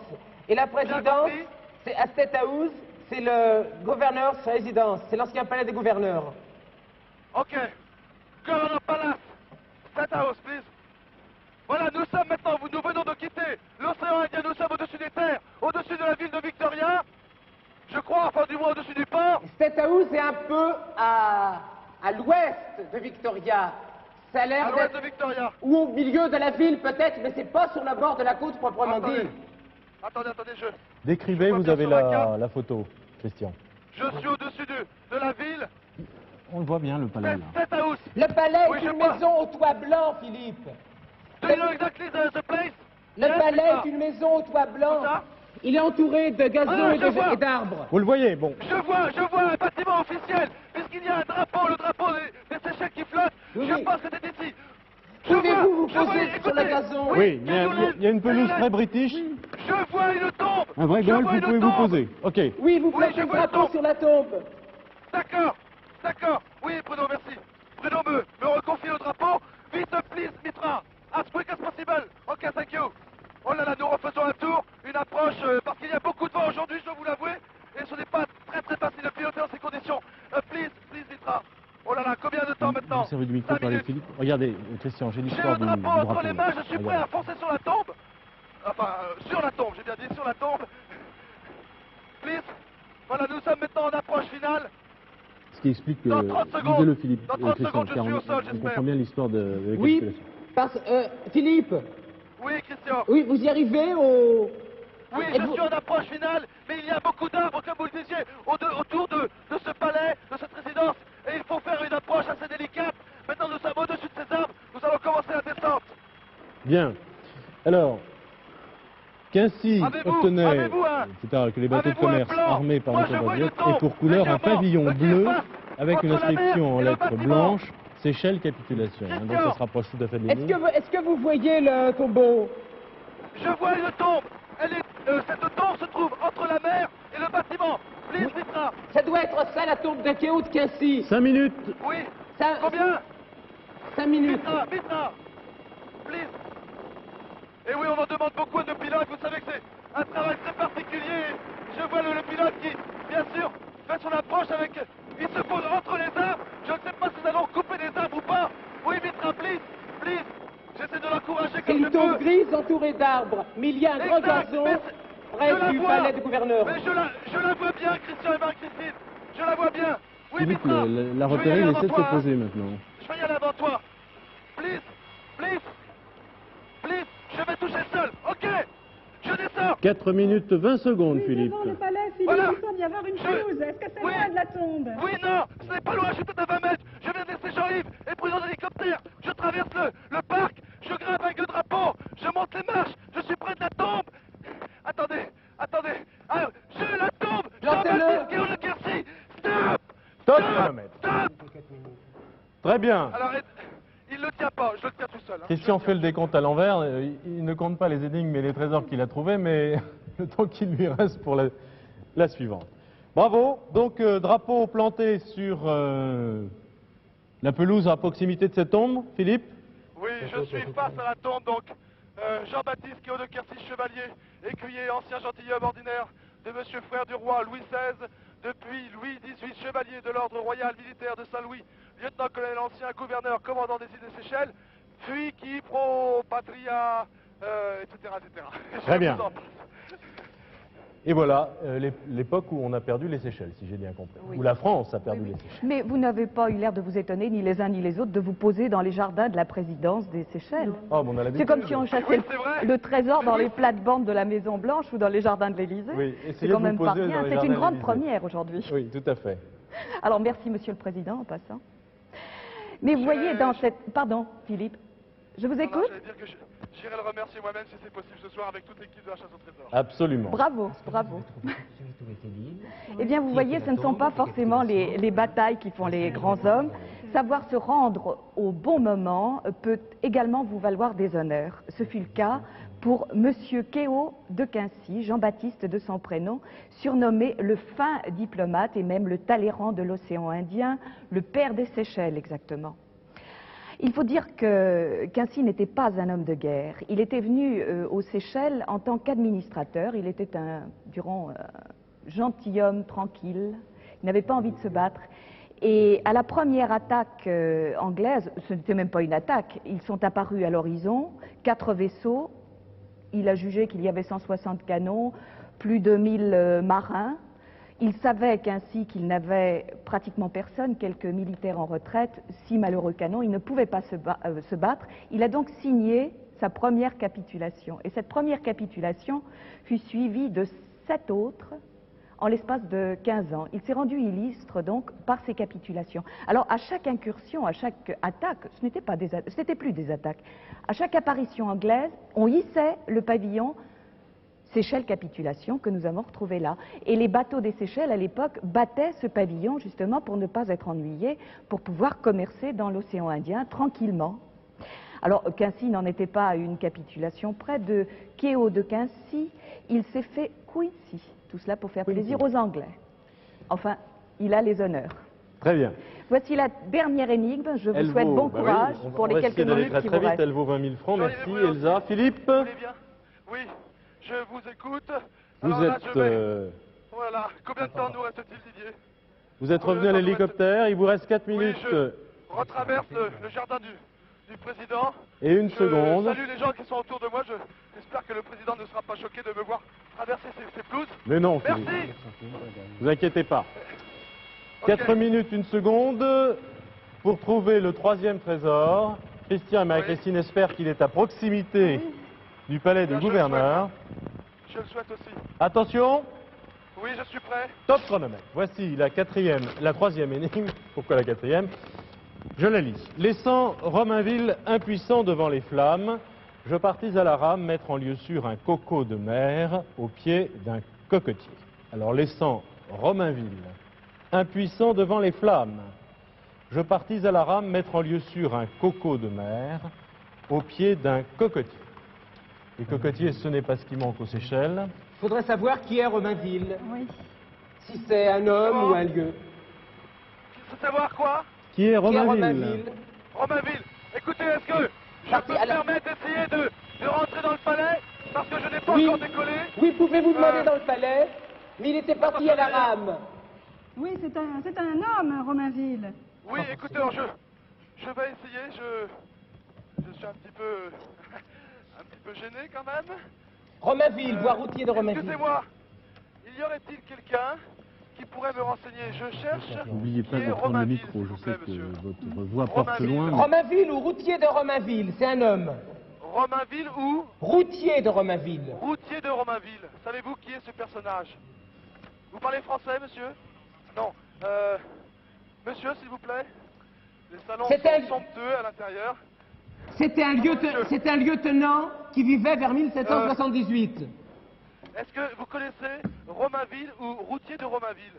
Et la présidence, compris. c'est à State House, c'est le governor's résidence. C'est l'ancien palais des gouverneurs. Ok. Governor Palace. State House, please. Voilà, nous sommes maintenant, nous venons de quitter l'océan Indien, nous sommes au-dessus des terres, au-dessus de la ville de Victoria. Je crois, enfin du moins au-dessus du port. State House est un peu à l'ouest de Victoria. Ça a À l'air l'ouest de d'être... Victoria. Ou au milieu de la ville peut-être, mais c'est pas sur le bord de la côte proprement Attendez. dit. Attendez, je Décrivez, Je vois vous bien avez sur la carte. la photo, Christian. suis au-dessus de la ville. On le voit bien, le palais, là. State House. Le palais Oui, est je une vois. maison au toit blanc, Philippe. Do you know exactly the place? Le Yes, palais Victor. est une maison au toit blanc. Où ça? Il est entouré de gazon Ah, je vois. et d'arbres. Vous le voyez, bon. Je vois un bâtiment officiel, puisqu'il y a un drapeau, le drapeau des Seychelles qui flotte. Oui, Je oui. pense que c'est ici. Je Pouvez-vous vous vois, poser sur le écoutez. gazon? Oui, il y a une pelouse très british. Je vois une tombe. Un vrai Je golf, vois vous une pouvez vous tombe. poser. Ok. Oui, vous Oui, placez je le vois le drapeau tombe. sur la tombe. D'accord. Oui, Bruno, merci. Bruno me reconfie le drapeau. Vite, please, Mitra. As quick as possible. Ok, thank you. Oh là là, nous refaisons un tour, une approche, parce qu'il y a beaucoup de vent aujourd'hui, je dois vous l'avouer, et ce n'est pas très facile de piloter dans ces conditions. Please, Mitra. Oh là là, combien de temps maintenant? Vous servez du micro 5 par les minutes. Philippe. Regardez, Christian, j'ai J'ai l'histoire le du drapeau drapeau. entre les mains, je suis prêt à Regarde. foncer sur la tombe. Enfin, sur la tombe, j'ai bien dit sur la tombe. Please. Voilà, nous sommes maintenant en approche finale. Ce qui explique que... Dans 30 secondes. Lisez-le, Philippe. Dans 30 Christian, secondes, je car suis au sol, on j'espère. comprend bien l'histoire de la Oui, capitulation. parce Philippe, Oui, Christian. oui, vous y arrivez au... Oui, je suis en approche finale, mais il y a beaucoup d'arbres, comme vous le disiez, autour de ce palais, de cette résidence, et il faut faire une approche assez délicate. Maintenant, nous sommes au-dessus de ces arbres, nous allons commencer la descente. Bien. Alors, Quincy Avez-vous obtenait, un- c'est-à-dire que les bateaux de avez-vous un commerce plan? armés par Moi, le je vois une compatriote, tombe, et pour couleur un légèrement, pavillon qui est bleu face avec une entre la mer inscription en et le lettres bâtiment. blanches, Seychelles capitulation. Hein, donc Christian. ça se rapproche tout à fait de Est-ce nous. que vous voyez le tombeau? Je vois une tombe. Cette tombe se trouve entre la mer et le bâtiment. Please, Mitra. Ça doit être ça, la tombe de Kéo-de-Quincy. 5 minutes. Oui. Ça- Combien? 5 minutes. Mitra. Please. Et oui, on en demande beaucoup à nos pilotes. Vous savez que c'est un travail très particulier. Je vois le pilote qui, bien sûr, fait son approche avec... Il se pose entre les arbres. Je ne sais pas si nous allons couper des arbres ou pas. Oui, Mitra, please. J'essaie de l'encourager C'est comme je une tombe peux. grise entourée d'arbres, mais il y a un grand Exact, gazon mais je près la du vois. palais du gouverneur. Mais je la vois bien, Christian et Marie-Christine. Je la vois bien. Oui, Philippe, Mitra. la Je vais y retérie, aller il avant essaie de toi, se hein. poser maintenant. Je vais y aller avant toi. Please. Je vais toucher seul. Ok. Je descends. 4 minutes 20 secondes, Oui, Philippe. devant le palais, Philippe, Voilà. il semble y avoir une Je- pelouse. Est-ce que c'est Oui. loin de la tombe? Oui, non, ce n'est pas loin, je suis peut-être à 20 mètres. Je viens de laisser Jean-Yves et prudent d'hélicoptère. Je traverse le parc, je grimpe avec le drapeau, je monte les marches, je suis près de la tombe. Attendez. Ah, je la tombe. Lancez-le. Jean-Baptiste Kéo-de-Quincy. Stop. Stop, chronomètre. Stop. Très bien. Alors, il le tient pas, je le tiens tout seul. Hein. Christian fait le décompte à l'envers. Il ne compte pas les énigmes et les trésors qu'il a trouvés, mais le temps qu'il lui reste pour la suivante. Bravo. Donc, drapeau planté sur la pelouse à proximité de cette tombe, Philippe? Oui, je suis face à la tombe, donc Jean-Baptiste Kéo de Quercy, chevalier, écuyer, ancien gentilhomme ordinaire de Monsieur Frère du Roi Louis XVI, depuis Louis XVIII, chevalier de l'ordre royal militaire de Saint-Louis, lieutenant-colonel ancien, gouverneur, commandant des îles des Seychelles, puis qui pro patria, etc., etc. Très bien. Et voilà l'époque où on a perdu les Seychelles, si j'ai bien compris. Oui. Où la France a perdu Oui, oui. les Seychelles. Mais vous n'avez pas eu l'air de vous étonner, ni les uns ni les autres, de vous poser dans les jardins de la présidence des Seychelles. Oh, bon, on a C'est l'habitude. comme si on chassait Oui, c'est vrai. le trésor dans les plates-bandes de la Maison Blanche ou dans les jardins de l'Élysée. Oui, c'est essayez quand de même vous pas poser dans rien. les C'est jardins une de grande l'Élysée. première aujourd'hui. Oui, tout à fait. Alors merci Monsieur le Président en passant. Mais vous voyez dans cette... Pardon Philippe, je vous Non, écoute. j'allais dire que j'irai le remercier moi-même si c'est possible ce soir avec toute l'équipe de la chasse au trésor. Absolument. Bravo, bravo. Eh bien, vous voyez, ce ne sont pas forcément les batailles qui font les grands hommes. Savoir se rendre au bon moment peut également vous valoir des honneurs. Ce fut le cas pour Monsieur Kéo de Quincy, Jean-Baptiste de son prénom, surnommé le fin diplomate et même le Talleyrand de l'océan Indien, le père des Seychelles exactement. Il faut dire que Quincy n'était pas un homme de guerre. Il était venu aux Seychelles en tant qu'administrateur. Il était un gentilhomme tranquille. Il n'avait pas envie de se battre. Et à la première attaque anglaise, ce n'était même pas une attaque, ils sont apparus à l'horizon, 4 vaisseaux. Il a jugé qu'il y avait 160 canons, plus de 1000 marins. Il savait qu'ainsi qu'il n'avait pratiquement personne, quelques militaires en retraite, 6 malheureux canons, il ne pouvait pas se battre. Il a donc signé sa première capitulation. Et cette première capitulation fut suivie de 7 autres en l'espace de 15 ans. Il s'est rendu illustre donc par ces capitulations. Alors à chaque incursion, à chaque attaque, ce n'était plus des attaques, à chaque apparition anglaise, on hissait le pavillon Seychelles capitulation que nous avons retrouvé là. Et les bateaux des Seychelles, à l'époque, battaient ce pavillon justement pour ne pas être ennuyés, pour pouvoir commercer dans l'océan Indien tranquillement. Alors, Quincy n'en était pas à une capitulation près de Kéo de Quincy. Il s'est fait Quincy, tout cela pour faire plaisir aux Anglais. Enfin, il a les honneurs. Très bien. Voici la dernière énigme. Je vous souhaite bon courage pour les quelques minutes qui vous très vite, restent. elle vaut 20 000 francs. J'en ai Merci, voulu aussi. Elsa. Philippe, Vous voulez bien? Oui, je vous écoute. vous Alors là, êtes, je vais... Voilà, combien de temps nous reste-t-il, Didier? vous êtes revenu à l'hélicoptère. Il vous reste 4 minutes Oui, je retraverse le jardin du président. et une Je seconde. salue les gens qui sont autour de moi. J'espère que le président ne sera pas choqué de me voir traverser ces pelouses. Mais non, Merci. Philippe. Vous inquiétez pas. Ok. 4 minutes, une seconde pour trouver le 3e trésor. Christian et Marie-Christine espèrent qu'il est à proximité du palais du Bien, je le gouverneur. Je le souhaite aussi. Attention, Oui, je suis prêt. top chronomètre. Voici la 3e énigme. Pourquoi la 4e? Je la lis. Laissant Romainville impuissant devant les flammes, je partis à la rame mettre en lieu sûr un coco de mer au pied d'un cocotier. Alors, laissant Romainville impuissant devant les flammes, je partis à la rame mettre en lieu sûr un coco de mer au pied d'un cocotier. Les cocotiers, ce n'est pas ce qui manque aux Seychelles. Il faudrait savoir qui est Romainville. Oui. Si c'est un homme Comment ou un lieu. Il faut savoir quoi? Qui est Qui est Romainville? Romainville? Romainville, écoutez, est-ce que je Parti peux à me la- permettre d'essayer de rentrer dans le palais? Parce que je n'ai pas Oui. encore décollé. Oui, pouvez-vous demander dans le palais, mais il était parti à la rame. Oui, c'est un homme, Romainville. Oui, écoutez, alors je vais essayer, je suis un petit peu gêné quand même. Romainville, voie routier de Romainville. Excusez-moi, y aurait-il quelqu'un qui pourrait me renseigner? Je cherche. N'oubliez pas qui est de prendre le Romainville, micro, s'il je vous sais plaît, que monsieur. votre voix porte Romainville. loin. mais- Romainville ou routier de Romainville, c'est un homme. Romainville ou Routier de Romainville. routier de Romainville. Savez-vous qui est ce personnage? Vous parlez français, monsieur? Non. Monsieur, s'il vous plaît. Les salons C'est un- sont somptueux à l'intérieur. C'était un lieutenant qui vivait vers 1778. Est-ce que vous connaissez Romainville ou routier de Romainville?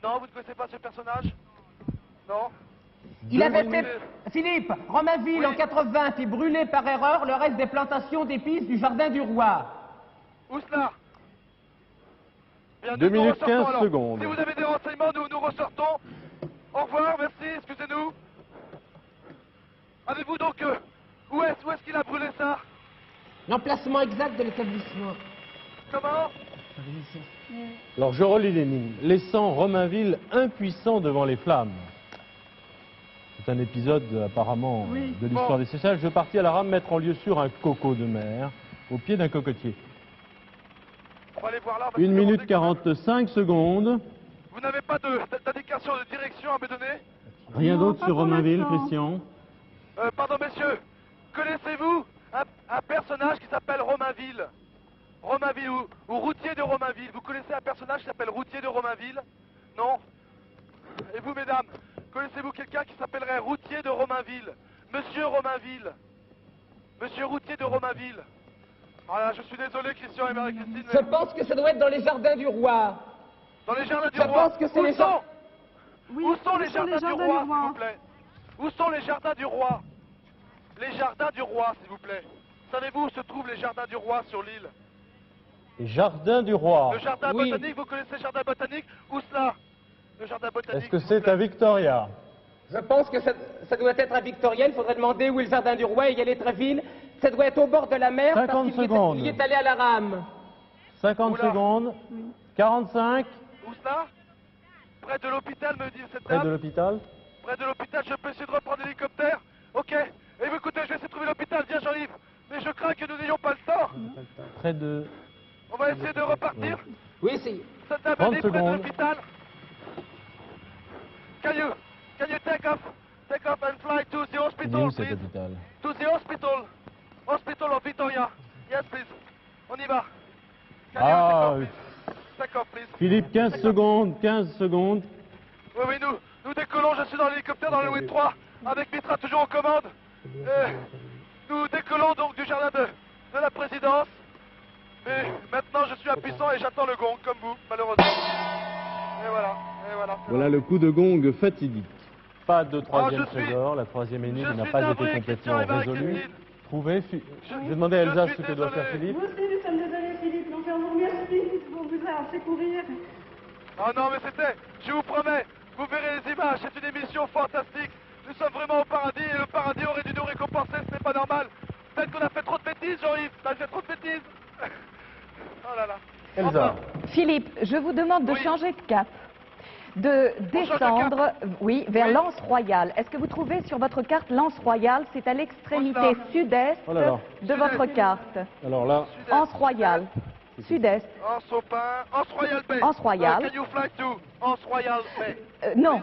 Non, vous ne connaissez pas ce personnage? Non. Il avait minutes. fait, Philippe, Romainville Oui. en 80 et brûlé par erreur le reste des plantations d'épices du jardin du roi. Où cela? Bien, 2 nous minutes ressortons 15 alors. secondes. Si vous avez des renseignements, nous ressortons. Au revoir, merci, excusez-nous. Avez-vous donc... où est-ce qu'il a brûlé ça? L'emplacement exact de l'établissement. Comment? Alors je relis l'énigme. Laissant Romainville impuissant devant les flammes. C'est un épisode apparemment Oui. de l'histoire des Seychelles. Je partis à la rame mettre en lieu sûr un coco de mer au pied d'un cocotier. On va aller voir là. on va 1 se demander minute quand même. 45 secondes. Vous n'avez pas d'indication de direction à me donner? Rien Non, d'autre pas sur pour Romainville, l'instant. Christian? Pardon, messieurs. Connaissez-vous un personnage qui s'appelle Romainville? Romainville ou Routier de Romainville. Vous connaissez un personnage qui s'appelle Routier de Romainville? Non? Et vous, mesdames, connaissez-vous quelqu'un qui s'appellerait Routier de Romainville? Monsieur Romainville. Monsieur Routier de Romainville. Voilà, je suis désolé, Christian et Marie-Christine, Je mais pense que ça doit être dans les jardins du roi. dans les jardins du Je roi. pense que c'est Où les sont Oui, Où sont les jardins du roi, s'il roi vous plaît? Où sont les jardins du roi? Les jardins du roi, s'il vous plaît. Savez-vous où se trouvent les jardins du roi sur l'île? Jardin du Roi. Le jardin Oui. botanique, vous connaissez le jardin botanique? Où cela? Le jardin botanique. Est-ce que s'il vous c'est plaît. à Victoria? Je pense que ça doit être à Victoria. Il faudrait demander où est le jardin du roi et y aller très vite. Ça doit être au bord de la mer 50 parce qu'il secondes. il est allé à la rame. 50 Oula. secondes. 45, Où cela? Près de l'hôpital, me dit cette près de dame. l'hôpital. Près de l'hôpital, je peux essayer de reprendre l'hélicoptère? Ok. Et vous écoutez, je vais essayer de trouver l'hôpital. Viens, Jean-Yves. Mais je crains que nous n'ayons pas le temps. Près de... On va essayer de repartir. Oui, c'est... Cette dame 30 me dit près de secondes. l'hôpital. Can you take off and fly to the Il est où hospital, cet please? hôpital? To the hospital. Hospital of Victoria. Yes, please. On y va. Can Ah, you take off, please? Take off, please. Philippe, 15 secondes, 15 secondes. Oui, nous décollons. Je suis dans l'hélicoptère dans le Louis 3 avec Mitra toujours en commande. Nous décollons donc du jardin de la présidence. Mais maintenant, je suis impuissant et j'attends le gong, comme vous, malheureusement. Et voilà, et voilà. Voilà le coup de gong fatidique. Pas de troisième je suis- trésor, la troisième énigme je n'a suis pas navré, été Christian complètement et résolue. Marie-Christine. Trouvez, Je vais demander à Elsa suis ce que doit faire désolé. Philippe. Nous aussi, nous sommes désolés, Philippe. Donc, on vous remercie pour vous avoir fait courir. Oh non, mais c'était, je vous promets, vous verrez les images, c'est une émission fantastique. Nous sommes vraiment au paradis et le paradis aurait dû nous récompenser, ce n'est pas normal. Peut-être qu'on a fait trop de bêtises, Jean-Yves, t'as fait trop de bêtises. Oh là là. Elsa. Philippe, je vous demande de Oui. changer de cap, de change de descendre, oui, vers Oui. l'Anse Royale. Est-ce que vous trouvez sur votre carte l'Anse Royale? C'est à l'extrémité Où ça sud-est Oh là là. de votre carte. Alors là, Sud-Est. Anse Royale, sud-est. Anse Sopin, Anse Royal Bay. Anse Royal. Can you fly to Anse Royal Bay? Non,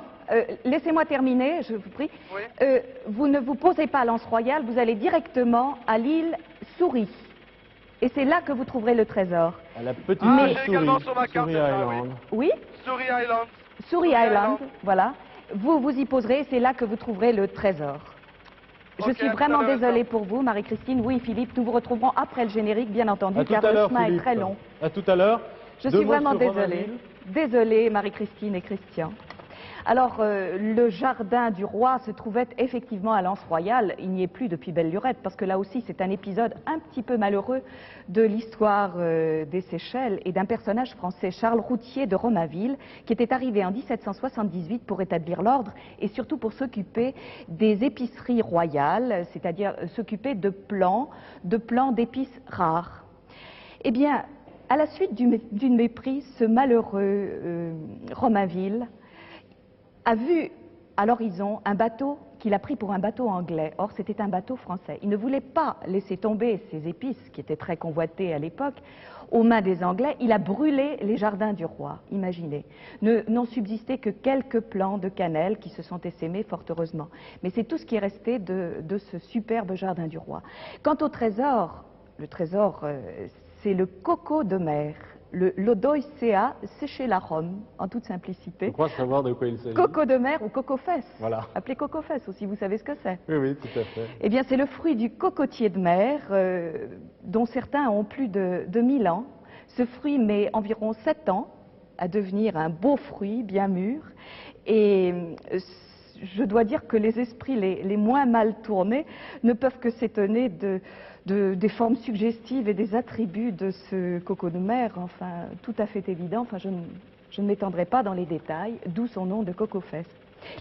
laissez-moi terminer, je vous prie. Oui. Vous ne vous posez pas à l'Anse Royale, vous allez directement à l'île Souris. Et c'est là que vous trouverez le trésor. à la petite Ah, île j'ai également sur ma carte, Souris ça, Island. Oui, Souris Island. Souris Island, voilà. Vous vous y poserez, c'est là que vous trouverez le trésor. Je Ok, suis à tout vraiment à l'heure, désolée Elsa. pour vous, Marie-Christine. Oui, Philippe, nous vous retrouverons après le générique, bien entendu, À tout car à le l'heure, chemin est Philippe. très long. À tout à l'heure. Je Deux suis mots vraiment sur désolée. Romainville. Désolée, Marie-Christine et Christian. Alors, le jardin du roi se trouvait effectivement à l'Anse Royale. Il n'y est plus depuis belle lurette, parce que là aussi, c'est un épisode un petit peu malheureux de l'histoire des Seychelles et d'un personnage français, Charles Routier de Romainville, qui était arrivé en 1778 pour établir l'ordre et surtout pour s'occuper des épiceries royales, c'est-à-dire s'occuper de plants d'épices rares. Eh bien, à la suite d'une méprise, ce malheureux Romainville a vu à l'horizon un bateau qu'il a pris pour un bateau anglais. Or, c'était un bateau français. Il ne voulait pas laisser tomber ces épices, qui étaient très convoitées à l'époque, aux mains des Anglais. Il a brûlé les jardins du roi, imaginez. N'ont subsisté que quelques plants de cannelle qui se sont essaimés, fort heureusement. Mais c'est tout ce qui est resté de ce superbe jardin du roi. Quant au trésor, le trésor, c'est le coco de mer, le Lodoicea séchelarum, en toute Je simplicité. crois savoir de quoi il s'agit. Coco de mer ou coco-fesse. Voilà. Appelé coco-fesse aussi, vous savez ce que c'est. Oui, oui, tout à fait. Eh bien, c'est le fruit du cocotier de mer, dont certains ont plus de 1000 ans. Ce fruit met environ 7 ans à devenir un beau fruit bien mûr. Et je dois dire que les esprits les moins mal tournés ne peuvent que s'étonner des formes suggestives et des attributs de ce coco de mer, enfin, tout à fait évident. Enfin, je ne m'étendrai pas dans les détails, d'où son nom de coco-fesse.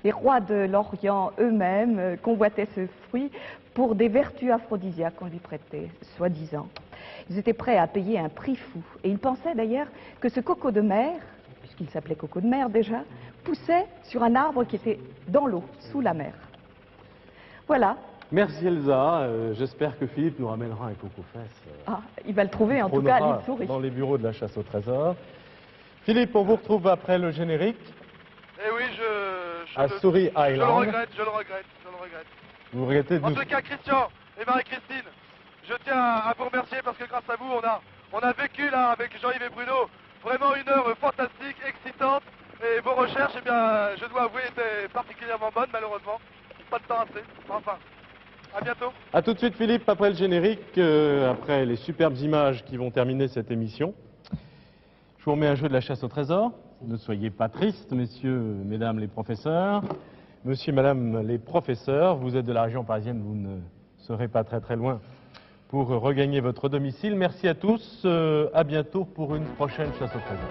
Les rois de l'Orient eux-mêmes convoitaient ce fruit pour des vertus aphrodisiaques qu'on lui prêtait, soi-disant. Ils étaient prêts à payer un prix fou. Et ils pensaient d'ailleurs que ce coco de mer, puisqu'il s'appelait coco de mer déjà, poussait sur un arbre qui était dans l'eau, sous la mer. Voilà. Merci Elsa. J'espère que Philippe nous ramènera un coco-fesse. Ah, il va le trouver en tout cas à l'île Souris. Dans les bureaux de la chasse au trésor. Philippe, on vous retrouve après le générique. Eh oui, à Souris Island. Je le regrette. Vous regrettez de En nous... tout cas, Christian et Marie-Christine, je tiens à vous remercier parce que grâce à vous, on a vécu là avec Jean-Yves et Bruno vraiment une heure fantastique, excitante. Et vos recherches, eh bien, je dois avouer, étaient particulièrement bonnes, malheureusement. Pas de temps assez. Enfin, à bientôt. A tout de suite Philippe, après le générique, après les superbes images qui vont terminer cette émission. Je vous remets un jeu de la chasse au trésor. Ne soyez pas tristes, messieurs, mesdames les professeurs. Monsieur, madame les professeurs, vous êtes de la région parisienne, vous ne serez pas très loin pour regagner votre domicile. Merci à tous, à bientôt pour une prochaine chasse au trésor.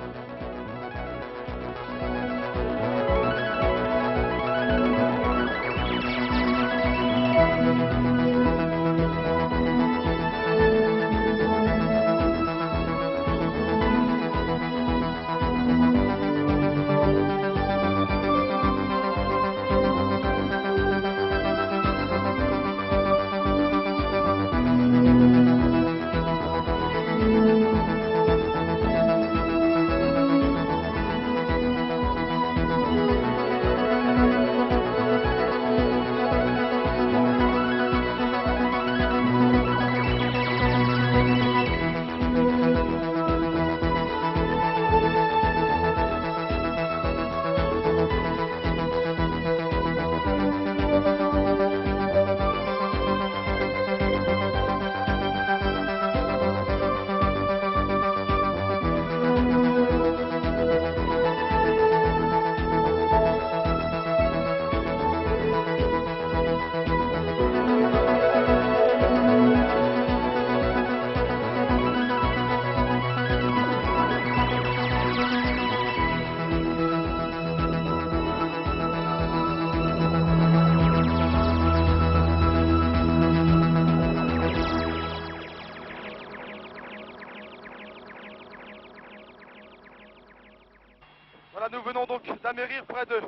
Voilà, nous venons donc d'amérir près de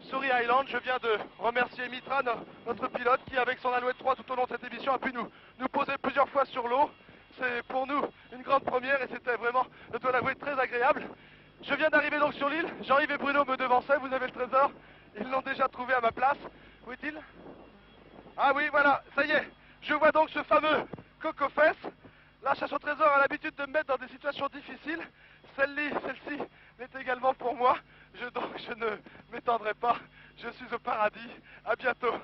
Souris Island. Je viens de remercier Mitra, notre pilote, qui avec son Alouette 3 tout au long de cette émission a pu nous poser plusieurs fois sur l'eau. C'est pour nous une grande première et c'était vraiment, je dois l'avouer, très agréable. Je viens d'arriver donc sur l'île. Jean-Yves et Bruno me devançaient, vous avez le trésor. Ils l'ont déjà trouvé à ma place. Où est-il? Ah oui, voilà, ça y est. Je vois donc ce fameux coco-fesse. La chasse au trésor a l'habitude de me mettre dans des situations difficiles. Celle-ci l'est également pour moi. Donc je ne m'étendrai pas. Je suis au paradis. À bientôt.